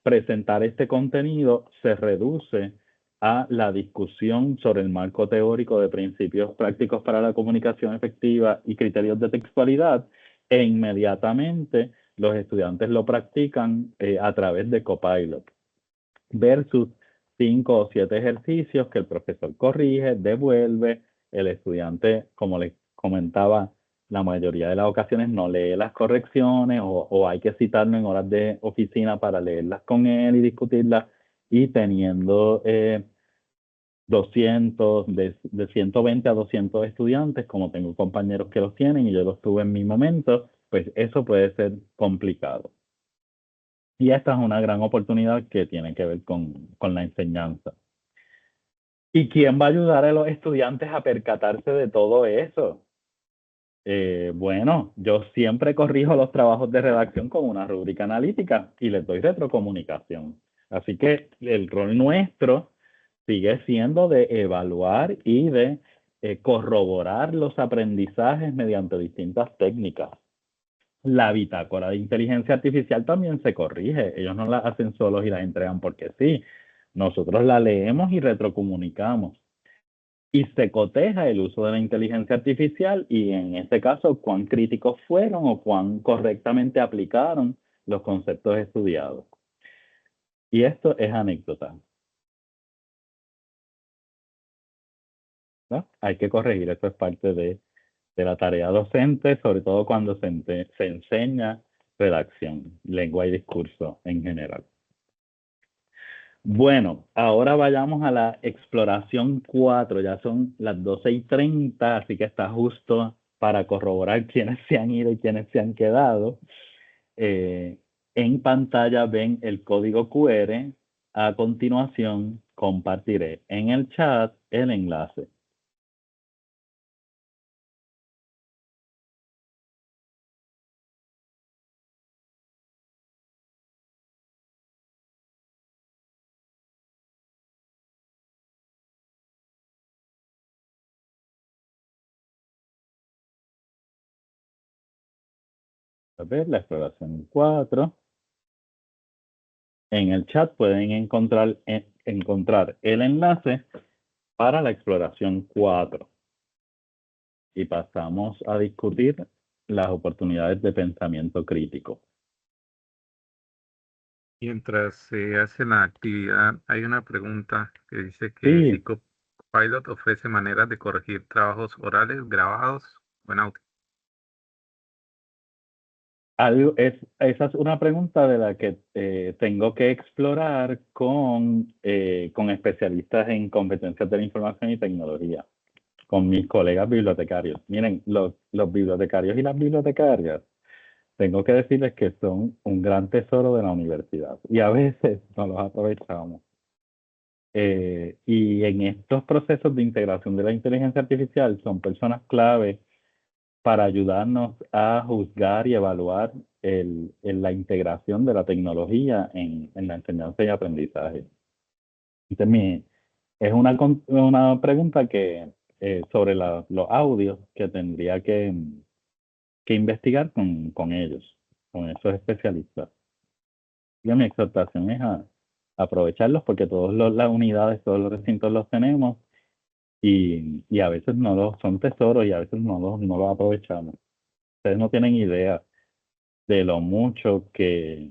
presentar este contenido se reduce a la discusión sobre el marco teórico de principios prácticos para la comunicación efectiva y criterios de textualidad, e inmediatamente los estudiantes lo practican a través de Copilot, versus 5 o 7 ejercicios que el profesor corrige, devuelve, el estudiante, como les comentaba, la mayoría de las ocasiones no lee las correcciones o hay que citarlo en horas de oficina para leerlas con él y discutirlas, y teniendo 200, de 120 a 200 estudiantes, como tengo compañeros que los tienen y yo los tuve en mi momento, pues eso puede ser complicado. Y esta es una gran oportunidad que tiene que ver con la enseñanza. ¿Y quién va a ayudar a los estudiantes a percatarse de todo eso? Bueno, yo siempre corrijo los trabajos de redacción con una rúbrica analítica y les doy retrocomunicación. Así que el rol nuestro sigue siendo de evaluar y de corroborar los aprendizajes mediante distintas técnicas. La bitácora de inteligencia artificial también se corrige. Ellos no la hacen solos y la entregan porque sí. Nosotros la leemos y retrocomunicamos. Y se coteja el uso de la inteligencia artificial y en este caso cuán críticos fueron o cuán correctamente aplicaron los conceptos estudiados. Y esto es anécdota, ¿no? Hay que corregir, esto es parte de la tarea docente, sobre todo cuando se enseña redacción, lengua y discurso en general. Bueno, ahora vayamos a la exploración 4. Ya son las 12:30, así que está justo para corroborar quiénes se han ido y quiénes se han quedado. En pantalla ven el código QR. A continuación, compartiré en el chat el enlace. A ver, la exploración 4. En el chat pueden encontrar el enlace para la exploración 4. Y pasamos a discutir las oportunidades de pensamiento crítico. Mientras se hace la actividad, hay una pregunta que dice que si Sí, Copilot ofrece maneras de corregir trabajos orales grabados o en audio. esa es una pregunta de la que tengo que explorar con especialistas en competencias de la información y tecnología, con mis colegas bibliotecarios. Miren, los bibliotecarios y las bibliotecarias, tengo que decirles que son un gran tesoro de la universidad y a veces no los aprovechamos. Y en estos procesos de integración de la inteligencia artificial son personas clave para ayudarnos a juzgar y evaluar la integración de la tecnología en la enseñanza y aprendizaje. Entonces, es una pregunta que sobre los audios que tendría que investigar con ellos, con esos especialistas. Y mi exhortación es a aprovecharlos porque todas las unidades, todos los recintos los tenemos y a veces son tesoros y a veces no los aprovechamos. Ustedes no tienen idea de lo mucho que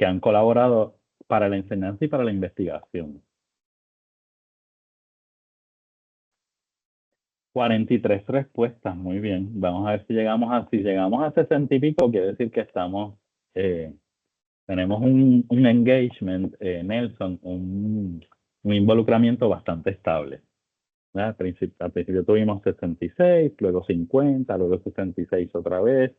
han colaborado para la enseñanza y para la investigación. 43 respuestas, muy bien. Vamos a ver si llegamos a 60 y pico, quiere decir que tenemos un engagement, Nelson, un involucramiento bastante estable. Al principio tuvimos 66, luego 50, luego 66 otra vez.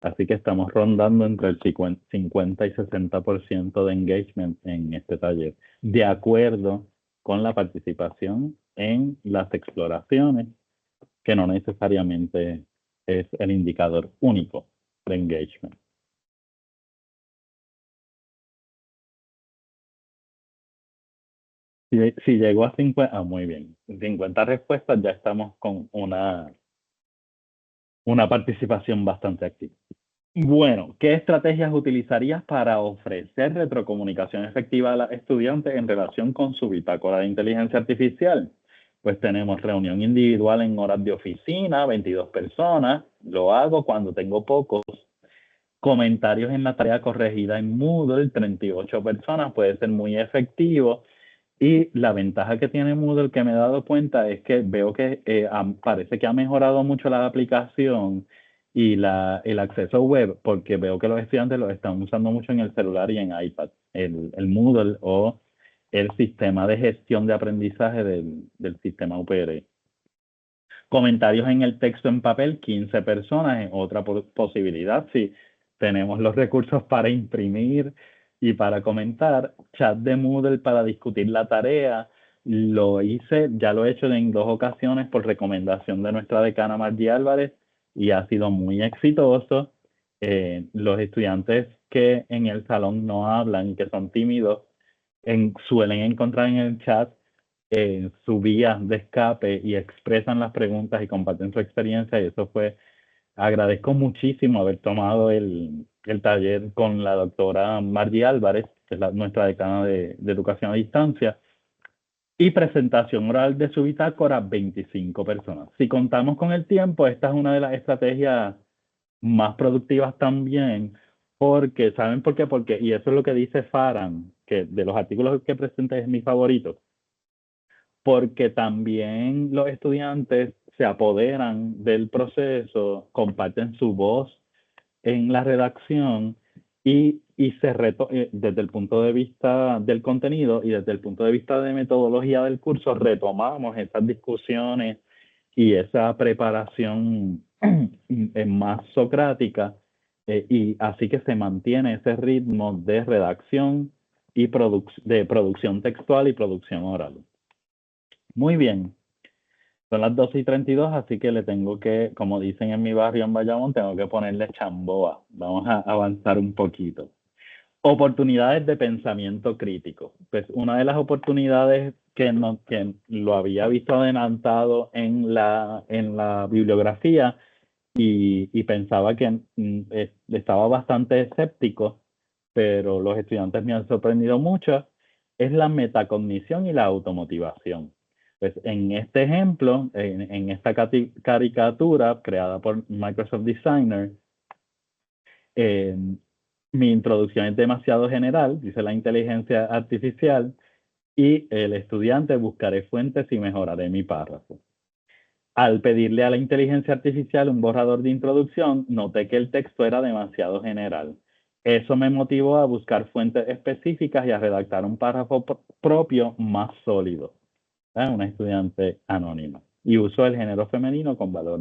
Así que estamos rondando entre el 50 y 60% de engagement en este taller, de acuerdo con la participación en las exploraciones, que no necesariamente es el indicador único de engagement. Si llegó a 50, muy bien. 50 respuestas, ya estamos con una participación bastante activa. Bueno, ¿qué estrategias utilizarías para ofrecer retrocomunicación efectiva a los estudiantes en relación con su bitácora de inteligencia artificial? Pues tenemos reunión individual en horas de oficina, 22 personas. Lo hago cuando tengo pocos. Comentarios en la tarea corregida en Moodle, 38 personas, puede ser muy efectivo. Y la ventaja que tiene Moodle que me he dado cuenta es que veo que parece que ha mejorado mucho la aplicación y el acceso web, porque veo que los estudiantes lo están usando mucho en el celular y en iPad, el Moodle o el sistema de gestión de aprendizaje del sistema UPR. Comentarios en el texto en papel, 15 personas, es otra posibilidad. Si tenemos los recursos para imprimir y para comentar, chat de Moodle para discutir la tarea, lo hice, ya lo he hecho en 2 ocasiones por recomendación de nuestra decana Margie Álvarez y ha sido muy exitoso. Los estudiantes que en el salón no hablan y que son tímidos, suelen encontrar en el chat su vía de escape y expresan las preguntas y comparten su experiencia y eso fue, agradezco muchísimo haber tomado el taller con la doctora Margie Álvarez, que es nuestra decana de educación a distancia, y presentación oral de su bitácora, 25 personas. Si contamos con el tiempo, esta es una de las estrategias más productivas también, porque, ¿saben por qué? Porque, y eso es lo que dice Farhan, que de los artículos que presenté es mi favorito, porque también los estudiantes se apoderan del proceso, comparten su voz en la redacción y desde el punto de vista del contenido y desde el punto de vista de metodología del curso, retomamos esas discusiones y esa preparación más socrática, y así que se mantiene ese ritmo de redacción y de producción textual y producción oral. Muy bien, son las 12:32, así que le tengo que, como dicen en mi barrio en Bayamón, tengo que ponerle chamboa. Vamos a avanzar un poquito. Oportunidades de pensamiento crítico. Pues una de las oportunidades que lo había visto adelantado en la bibliografía y pensaba que estaba bastante escéptico, pero los estudiantes me han sorprendido mucho, es la metacognición y la automotivación. Pues en este ejemplo, en esta caricatura creada por Microsoft Designer, eh, mi introducción es demasiado general, dice la inteligencia artificial, y el estudiante buscaré fuentes y mejoraré mi párrafo. Al pedirle a la inteligencia artificial un borrador de introducción, noté que el texto era demasiado general. Eso me motivó a buscar fuentes específicas y a redactar un párrafo propio más sólido. Una estudiante anónima. Y usó el género femenino con valor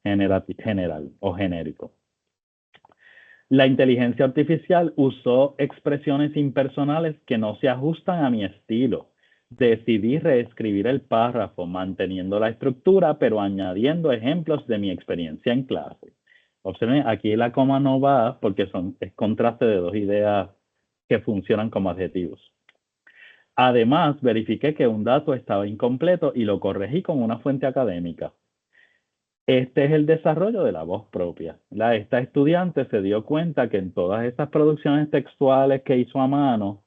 general o genérico. La inteligencia artificial usó expresiones impersonales que no se ajustan a mi estilo. Decidí reescribir el párrafo manteniendo la estructura, pero añadiendo ejemplos de mi experiencia en clase. Observen, aquí la coma no va porque es contraste de dos ideas que funcionan como adjetivos. Además, verifiqué que un dato estaba incompleto y lo corregí con una fuente académica. Este es el desarrollo de la voz propia. Esta estudiante se dio cuenta que en todas estas producciones textuales que hizo a mano,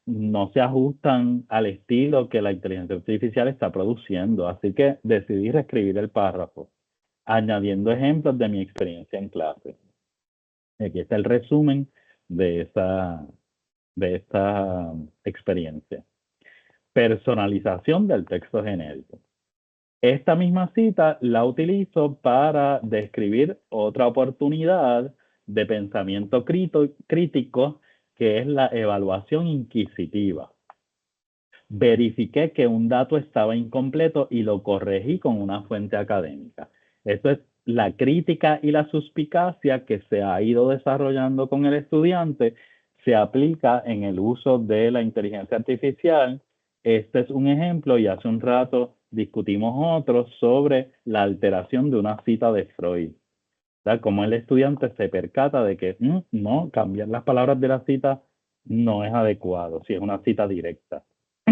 no se ajustan al estilo que la inteligencia artificial está produciendo. Así que decidí reescribir el párrafo, añadiendo ejemplos de mi experiencia en clase. Aquí está el resumen de esta experiencia. Personalización del texto genérico. Esta misma cita la utilizo para describir otra oportunidad de pensamiento crítico, que es la evaluación inquisitiva. Verifiqué que un dato estaba incompleto y lo corregí con una fuente académica. Esto es la crítica y la suspicacia que se ha ido desarrollando con el estudiante, se aplica en el uso de la inteligencia artificial. Este es un ejemplo y hace un rato discutimos otro sobre la alteración de una cita de Freud. ¿Verdad? Como el estudiante se percata de que no, cambiar las palabras de la cita no es adecuado, si es una cita directa.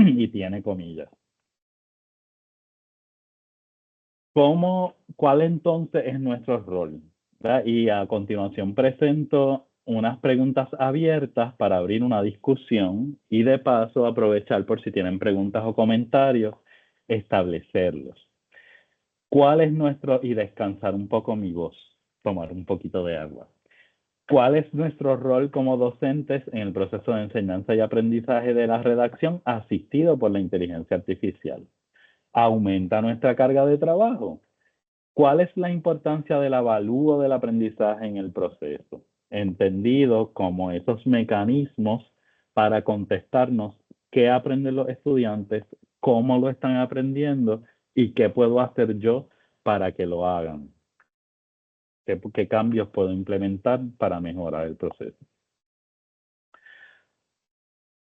y tiene comillas. ¿Cuál entonces es nuestro rol? ¿Verdad? Y a continuación presento unas preguntas abiertas para abrir una discusión y de paso aprovechar por si tienen preguntas o comentarios, establecerlos. ¿Cuál es nuestro, y descansar un poco mi voz, tomar un poquito de agua? ¿Cuál es nuestro rol como docentes en el proceso de enseñanza y aprendizaje de la redacción asistido por la inteligencia artificial? ¿Aumenta nuestra carga de trabajo? ¿Cuál es la importancia del avalúo del aprendizaje en el proceso? Entendido como esos mecanismos para contestarnos qué aprenden los estudiantes, cómo lo están aprendiendo y qué puedo hacer yo para que lo hagan. ¿Qué cambios puedo implementar para mejorar el proceso?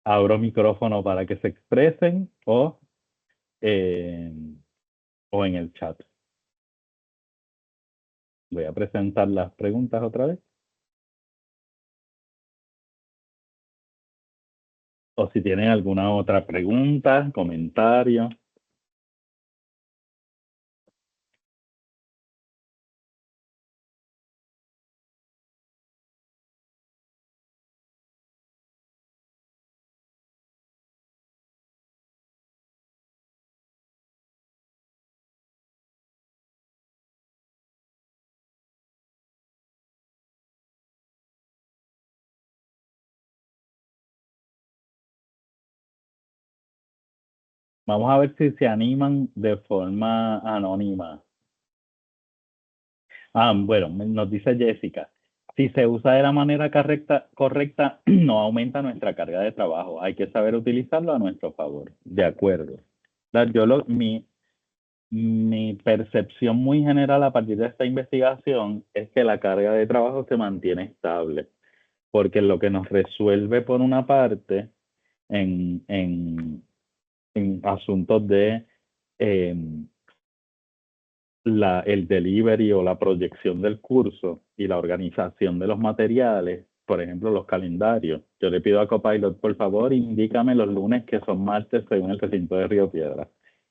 Abro micrófono para que se expresen o en el chat. Voy a presentar las preguntas otra vez. O si tienen alguna otra pregunta, comentario. Vamos a ver si se animan de forma anónima. Bueno, nos dice Jessica. Si se usa de la manera correcta, no aumenta nuestra carga de trabajo. Hay que saber utilizarlo a nuestro favor. De acuerdo. Mi percepción muy general a partir de esta investigación es que la carga de trabajo se mantiene estable, porque lo que nos resuelve por una parte en asuntos de el delivery o la proyección del curso y la organización de los materiales, por ejemplo, los calendarios. Yo le pido a Copilot, por favor, indícame los lunes que son martes según el recinto de Río Piedra.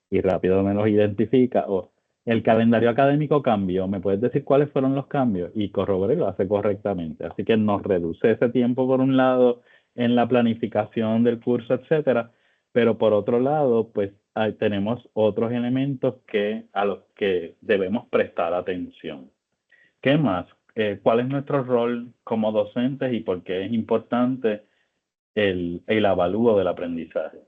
Y rápido me los identifica. O el calendario académico cambió, ¿me puedes decir cuáles fueron los cambios? Y corroboré, lo hace correctamente. Así que nos reduce ese tiempo, por un lado, en la planificación del curso, etcétera, pero por otro lado, pues tenemos otros elementos a los que debemos prestar atención. ¿Qué más? ¿Cuál es nuestro rol como docentes y por qué es importante el avalúo del aprendizaje?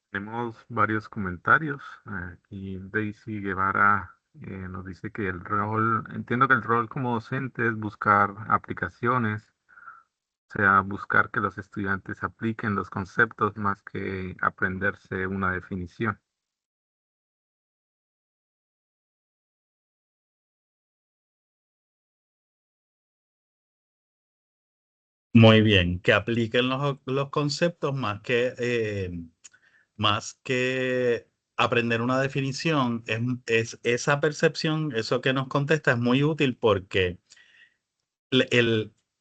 Tenemos varios comentarios. Y Daisy Guevara nos dice que entiendo que el rol como docente es buscar aplicaciones, o sea, buscar que los estudiantes apliquen los conceptos más que aprenderse una definición. Muy bien, que apliquen los conceptos más que aprender una definición. Es esa percepción, eso que nos contesta es muy útil porque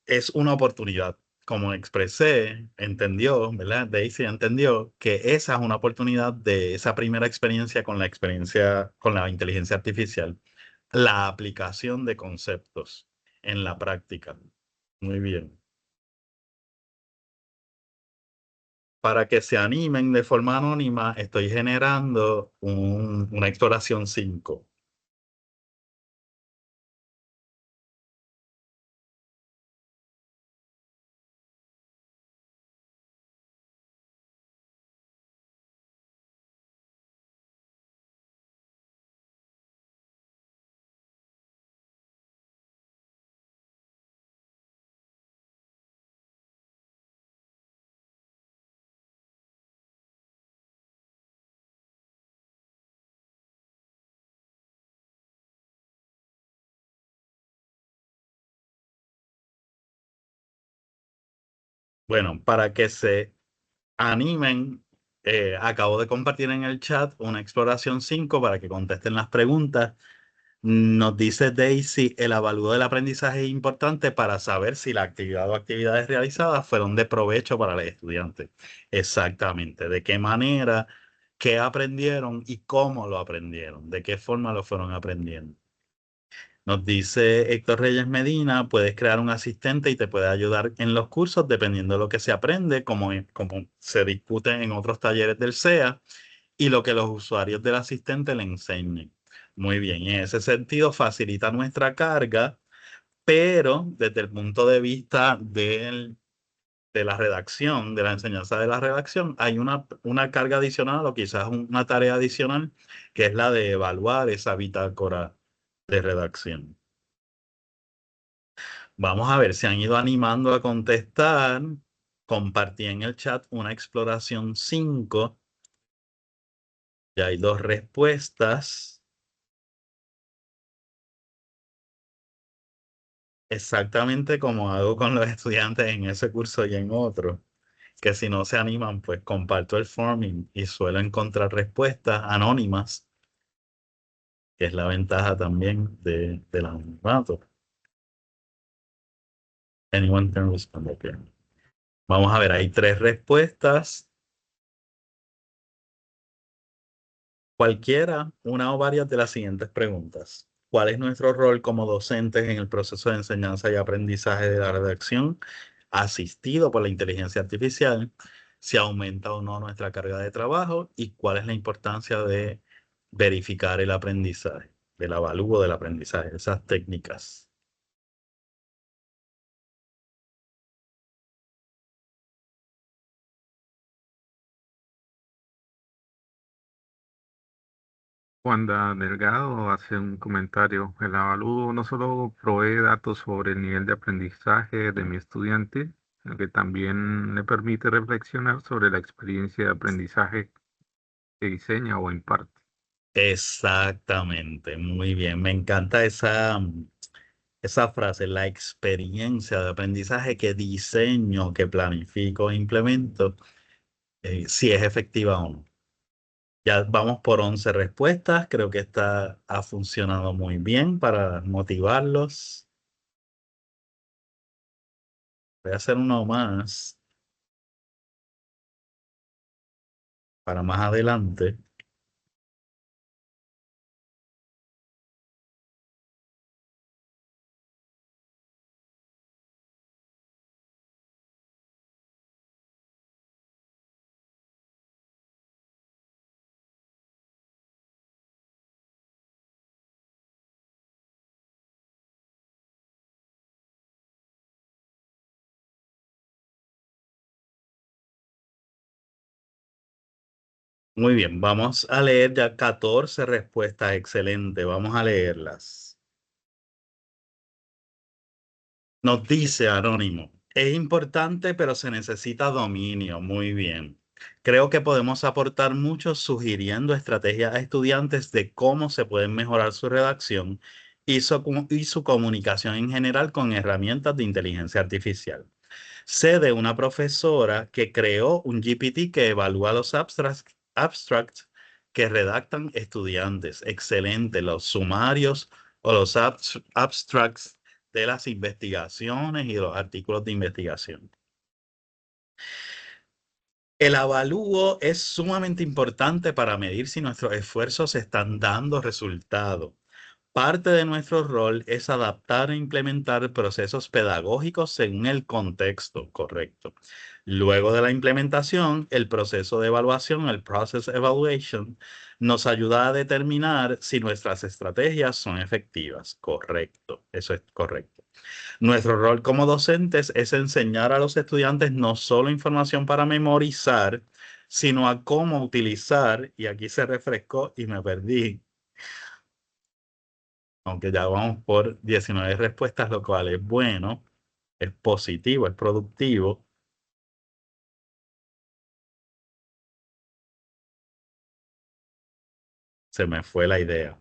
es una oportunidad. Como expresé, entendió, ¿verdad? Daisy entendió que esa es una oportunidad de esa primera experiencia con la inteligencia artificial, la aplicación de conceptos en la práctica. Muy bien. Para que se animen de forma anónima, estoy generando una exploración 5. Bueno, para que se animen, acabo de compartir en el chat una exploración 5 para que contesten las preguntas. Nos dice Daisy, el avalúo del aprendizaje es importante para saber si la actividad o actividades realizadas fueron de provecho para el estudiante. Exactamente, de qué manera, qué aprendieron y cómo lo aprendieron, de qué forma lo fueron aprendiendo. Nos dice Héctor Reyes Medina, puedes crear un asistente y te puede ayudar en los cursos dependiendo de lo que se aprende, como se discute en otros talleres del SEA y lo que los usuarios del asistente le enseñen. Muy bien, en ese sentido facilita nuestra carga, pero desde el punto de vista de la redacción, de la enseñanza de la redacción, hay una carga adicional o quizás una tarea adicional que es la de evaluar esa bitácora de redacción. Vamos a ver si han ido animando a contestar. Compartí en el chat una exploración 5. Ya hay 2 respuestas. Exactamente como hago con los estudiantes en ese curso y en otro, que si no se animan, pues comparto el forming y suelo encontrar respuestas anónimas, que es la ventaja también del anonimato. Anyone can respond. Okay. Vamos a ver, hay 3 respuestas. Cualquiera, una o varias de las siguientes preguntas. ¿Cuál es nuestro rol como docentes en el proceso de enseñanza y aprendizaje de la redacción asistido por la inteligencia artificial? ¿Si aumenta o no nuestra carga de trabajo? ¿Y cuál es la importancia de verificar el aprendizaje, del avalúo del aprendizaje, esas técnicas? Wanda Delgado hace un comentario. El avalúo no solo provee datos sobre el nivel de aprendizaje de mi estudiante, sino que también le permite reflexionar sobre la experiencia de aprendizaje que diseña o imparte. Exactamente, muy bien. Me encanta esa frase, la experiencia de aprendizaje que diseño, que planifico e implemento, si es efectiva o no. Ya vamos por 11 respuestas. Creo que esta ha funcionado muy bien para motivarlos. Voy a hacer uno más para más adelante. Muy bien, vamos a leer ya 14 respuestas. Excelente, vamos a leerlas. Nos dice Anónimo, es importante, pero se necesita dominio. Muy bien. Creo que podemos aportar mucho sugiriendo estrategias a estudiantes de cómo se pueden mejorar su redacción y su comunicación en general con herramientas de inteligencia artificial. Sé de una profesora que creó un GPT que evalúa los abstracts que redactan estudiantes. Excelente. Los sumarios o los abstracts de las investigaciones y los artículos de investigación. El avalúo es sumamente importante para medir si nuestros esfuerzos están dando resultados. Parte de nuestro rol es adaptar e implementar procesos pedagógicos según el contexto correcto. Luego de la implementación, el proceso de evaluación, el process evaluation, nos ayuda a determinar si nuestras estrategias son efectivas. Correcto, eso es correcto. Nuestro rol como docentes es enseñar a los estudiantes no solo información para memorizar, sino a cómo utilizar, y aquí se refrescó y me perdí, aunque ya vamos por 19 respuestas, lo cual es bueno, es positivo, es productivo. Se me fue la idea.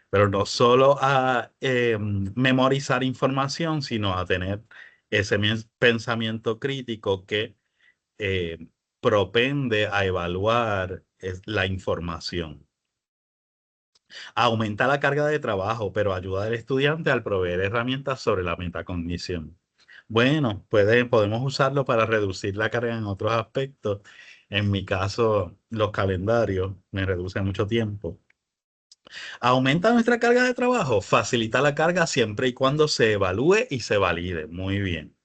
Pero no solo a memorizar información, sino a tener ese pensamiento crítico que propende a evaluar la información. Aumenta la carga de trabajo, pero ayuda al estudiante al proveer herramientas sobre la metacognición. Bueno, podemos usarlo para reducir la carga en otros aspectos. En mi caso, los calendarios me reducen mucho tiempo. Aumenta nuestra carga de trabajo, facilita la carga siempre y cuando se evalúe y se valide. Muy bien.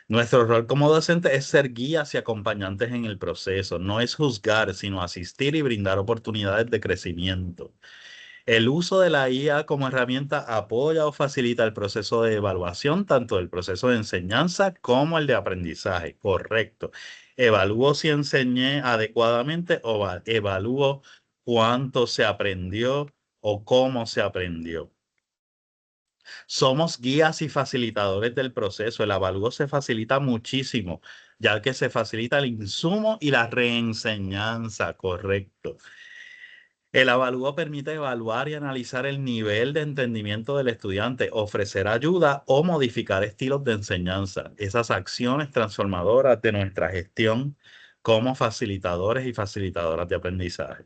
Nuestro rol como docente es ser guías y acompañantes en el proceso, no es juzgar, sino asistir y brindar oportunidades de crecimiento. El uso de la IA como herramienta apoya o facilita el proceso de evaluación, tanto el proceso de enseñanza como el de aprendizaje. Correcto. Evalúo si enseñé adecuadamente o evalúo cuánto se aprendió o cómo se aprendió. Somos guías y facilitadores del proceso. El avalúo se facilita muchísimo, ya que se facilita el insumo y la reenseñanza. Correcto. El avalúo permite evaluar y analizar el nivel de entendimiento del estudiante, ofrecer ayuda o modificar estilos de enseñanza. Esas acciones transformadoras de nuestra gestión como facilitadores y facilitadoras de aprendizaje.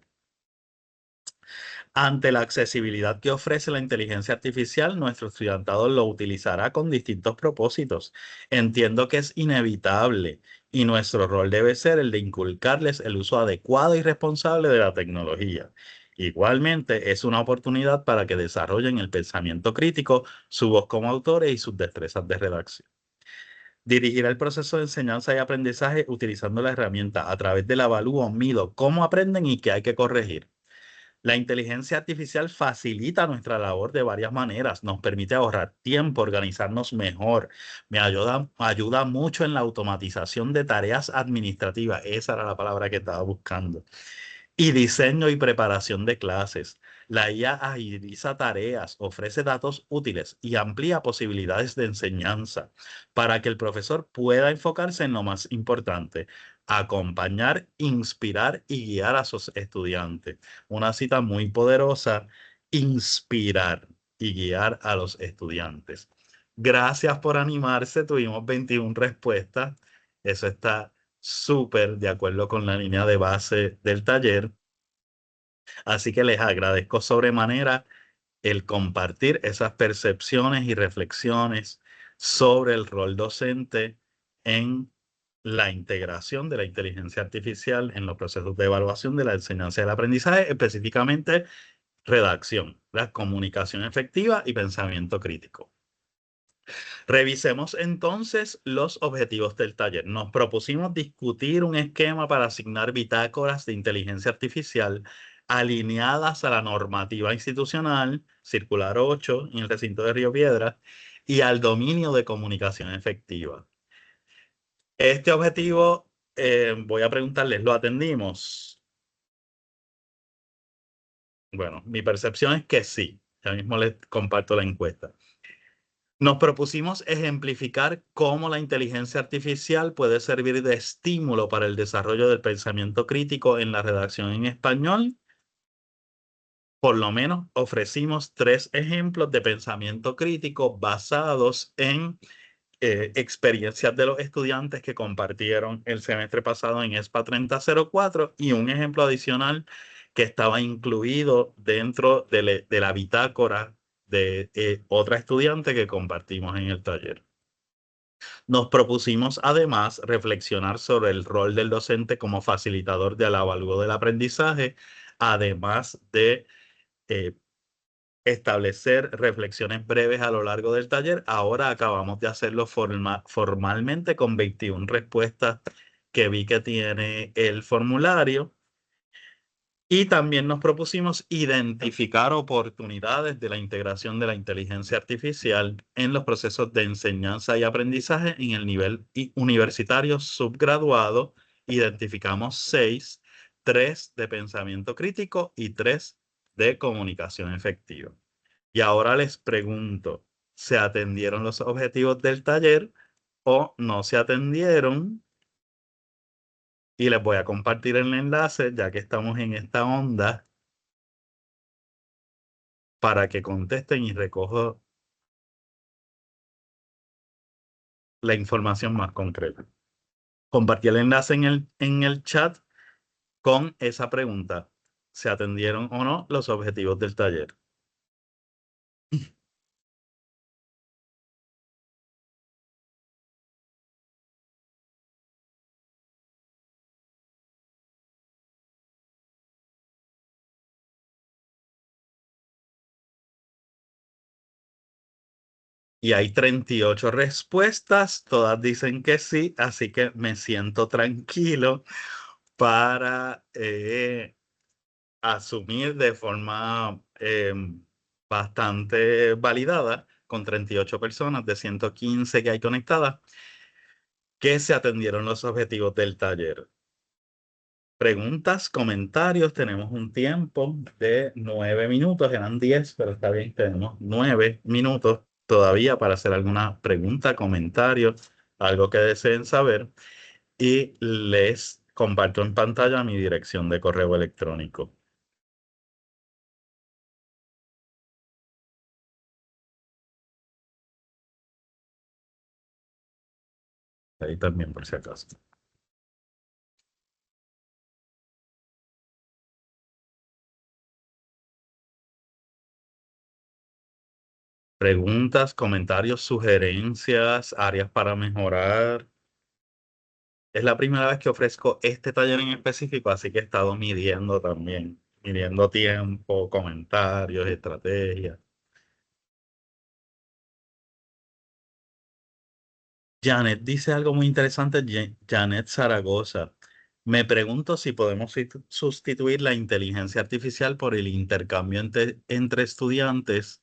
Ante la accesibilidad que ofrece la inteligencia artificial, nuestro estudiantado lo utilizará con distintos propósitos. Entiendo que es inevitable y nuestro rol debe ser el de inculcarles el uso adecuado y responsable de la tecnología. Igualmente, es una oportunidad para que desarrollen el pensamiento crítico, su voz como autores y sus destrezas de redacción. Dirigir el proceso de enseñanza y aprendizaje utilizando la herramienta a través del avalúo mido cómo aprenden y qué hay que corregir. La inteligencia artificial facilita nuestra labor de varias maneras, nos permite ahorrar tiempo, organizarnos mejor, ayuda mucho en la automatización de tareas administrativas, esa era la palabra que estaba buscando, y diseño y preparación de clases. La IA agiliza tareas, ofrece datos útiles y amplía posibilidades de enseñanza para que el profesor pueda enfocarse en lo más importante, acompañar, inspirar y guiar a sus estudiantes. Una cita muy poderosa, inspirar y guiar a los estudiantes. Gracias por animarse, tuvimos 21 respuestas. Eso está súper de acuerdo con la línea de base del taller. Así que les agradezco sobremanera el compartir esas percepciones y reflexiones sobre el rol docente en la integración de la inteligencia artificial en los procesos de evaluación de la enseñanza y el aprendizaje, específicamente redacción, la comunicación efectiva y pensamiento crítico. Revisemos entonces los objetivos del taller. Nos propusimos discutir un esquema para asignar bitácoras de inteligencia artificial alineadas a la normativa institucional, Circular 8 en el recinto de Río Piedras, y al dominio de comunicación efectiva. Este objetivo, voy a preguntarles, ¿lo atendimos? Bueno, mi percepción es que sí. Ya mismo les comparto la encuesta. Nos propusimos ejemplificar cómo la inteligencia artificial puede servir de estímulo para el desarrollo del pensamiento crítico en la redacción en español. Por lo menos ofrecimos 3 ejemplos de pensamiento crítico basados en experiencias de los estudiantes que compartieron el semestre pasado en ESPA 3004 y un ejemplo adicional que estaba incluido dentro de la bitácora de otra estudiante que compartimos en el taller. Nos propusimos además reflexionar sobre el rol del docente como facilitador del avalúo del aprendizaje, además de establecer reflexiones breves a lo largo del taller. Ahora acabamos de hacerlo formalmente con 21 respuestas que vi que tiene el formulario. Y también nos propusimos identificar oportunidades de la integración de la inteligencia artificial en los procesos de enseñanza y aprendizaje en el nivel universitario subgraduado. Identificamos 6, 3 de pensamiento crítico y 3 de comunicación efectiva. Y ahora les pregunto, ¿se atendieron los objetivos del taller o no se atendieron? Y les voy a compartir el enlace, ya que estamos en esta onda, para que contesten y recojo la información más concreta. Compartí el enlace en el chat con esa pregunta. ¿Se atendieron o no los objetivos del taller? Y hay 38 respuestas, todas dicen que sí, así que me siento tranquilo para asumir de forma bastante validada, con 38 personas de 115 que hay conectadas, que se atendieron los objetivos del taller. Preguntas, comentarios, tenemos un tiempo de 9 minutos, eran 10, pero está bien, tenemos 9 minutos todavía para hacer alguna pregunta, comentario, algo que deseen saber, y les comparto en pantalla mi dirección de correo electrónico. Ahí también, por si acaso. Preguntas, comentarios, sugerencias, áreas para mejorar. Es la primera vez que ofrezco este taller en específico, así que he estado midiendo también, midiendo tiempo, comentarios, estrategias. Janet dice algo muy interesante, Janet Zaragoza. Me pregunto si podemos sustituir la inteligencia artificial por el intercambio entre estudiantes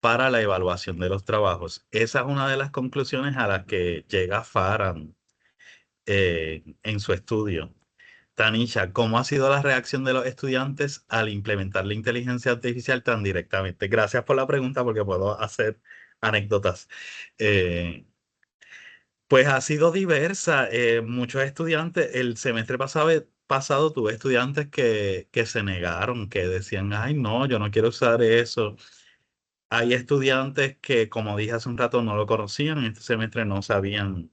para la evaluación de los trabajos. Esa es una de las conclusiones a las que llega Farhan en su estudio. Tanisha, ¿cómo ha sido la reacción de los estudiantes al implementar la inteligencia artificial tan directamente? Gracias por la pregunta porque puedo hacer anécdotas. Eh, pues ha sido diversa. Muchos estudiantes, el semestre pasado tuve estudiantes que se negaron, que decían, ay, no, yo no quiero usar eso. Hay estudiantes que, como dije hace un rato, no lo conocían, en este semestre no sabían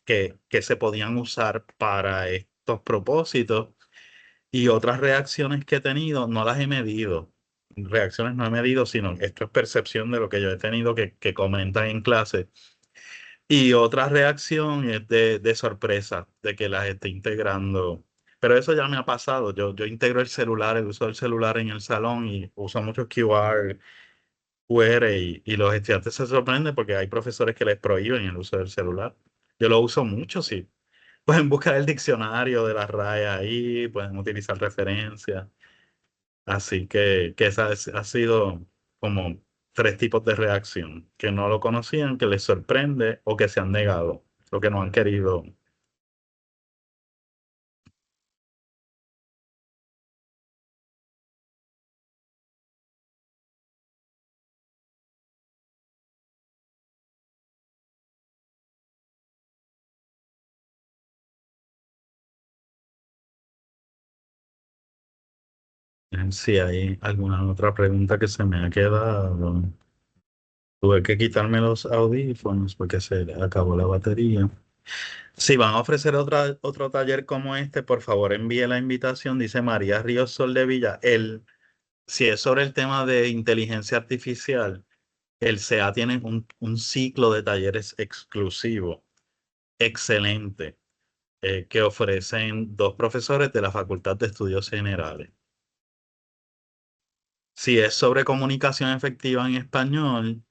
que se podían usar para estos propósitos. Y otras reacciones que he tenido, no las he medido. Reacciones no he medido, sino esto es percepción de lo que yo he tenido que comentan en clase. Y otra reacción es de sorpresa, de que las esté integrando. Pero eso ya me ha pasado. Yo integro el celular, el uso del celular en el salón y uso muchos QR y los estudiantes se sorprenden porque hay profesores que les prohíben el uso del celular. Yo lo uso mucho, sí. Pueden buscar el diccionario de la RAE ahí, pueden utilizar referencias. Así que esa ha sido como tres tipos de reacción, que no lo conocían, que les sorprende o que se han negado, lo que no han querido. Si hay alguna otra pregunta que se me ha quedado, tuve que quitarme los audífonos porque se le acabó la batería. Si van a ofrecer otro taller como este, por favor envíe la invitación, dice María Ríos Soldevilla. Si es sobre el tema de inteligencia artificial, el CEA tiene un ciclo de talleres exclusivo, excelente, que ofrecen dos profesores de la Facultad de Estudios Generales. Si es sobre comunicación efectiva en español,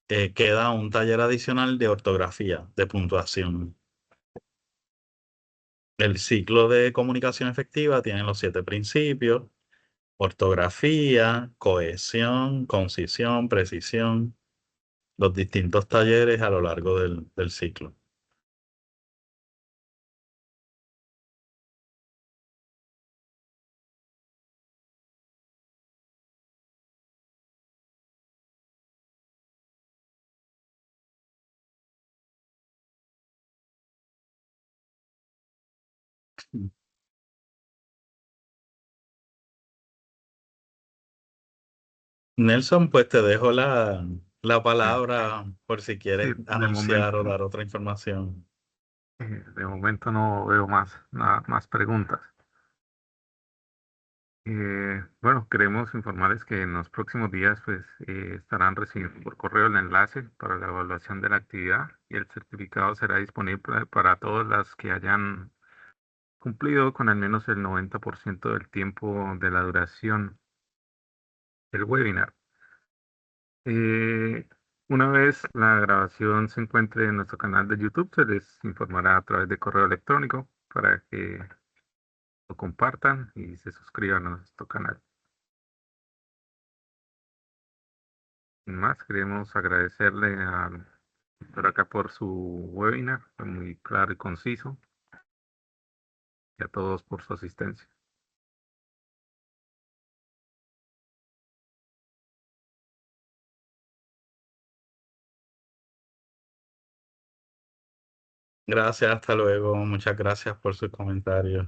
queda un taller adicional de ortografía, de puntuación. El ciclo de comunicación efectiva tiene los 7 principios: ortografía, cohesión, concisión, precisión, los distintos talleres a lo largo del ciclo. Nelson, pues te dejo la Eh, palabra por si sí, quieres anunciar o no, dar otra información. de momento no veo más preguntas. Bueno, queremos informarles que en los próximos días pues, estarán recibiendo por correo el enlace para la evaluación de la actividad y el certificado será disponible para todas las que hayan cumplido con al menos el 90% del tiempo de la duración del webinar. Eh, una vez la grabación se encuentre en nuestro canal de YouTube, se les informará a través de correo electrónico para que lo compartan y se suscriban a nuestro canal. Sin más, queremos agradecerle al doctor acá por su webinar, fue muy claro y conciso, y a todos por su asistencia. Gracias, hasta luego. Muchas gracias por sus comentarios.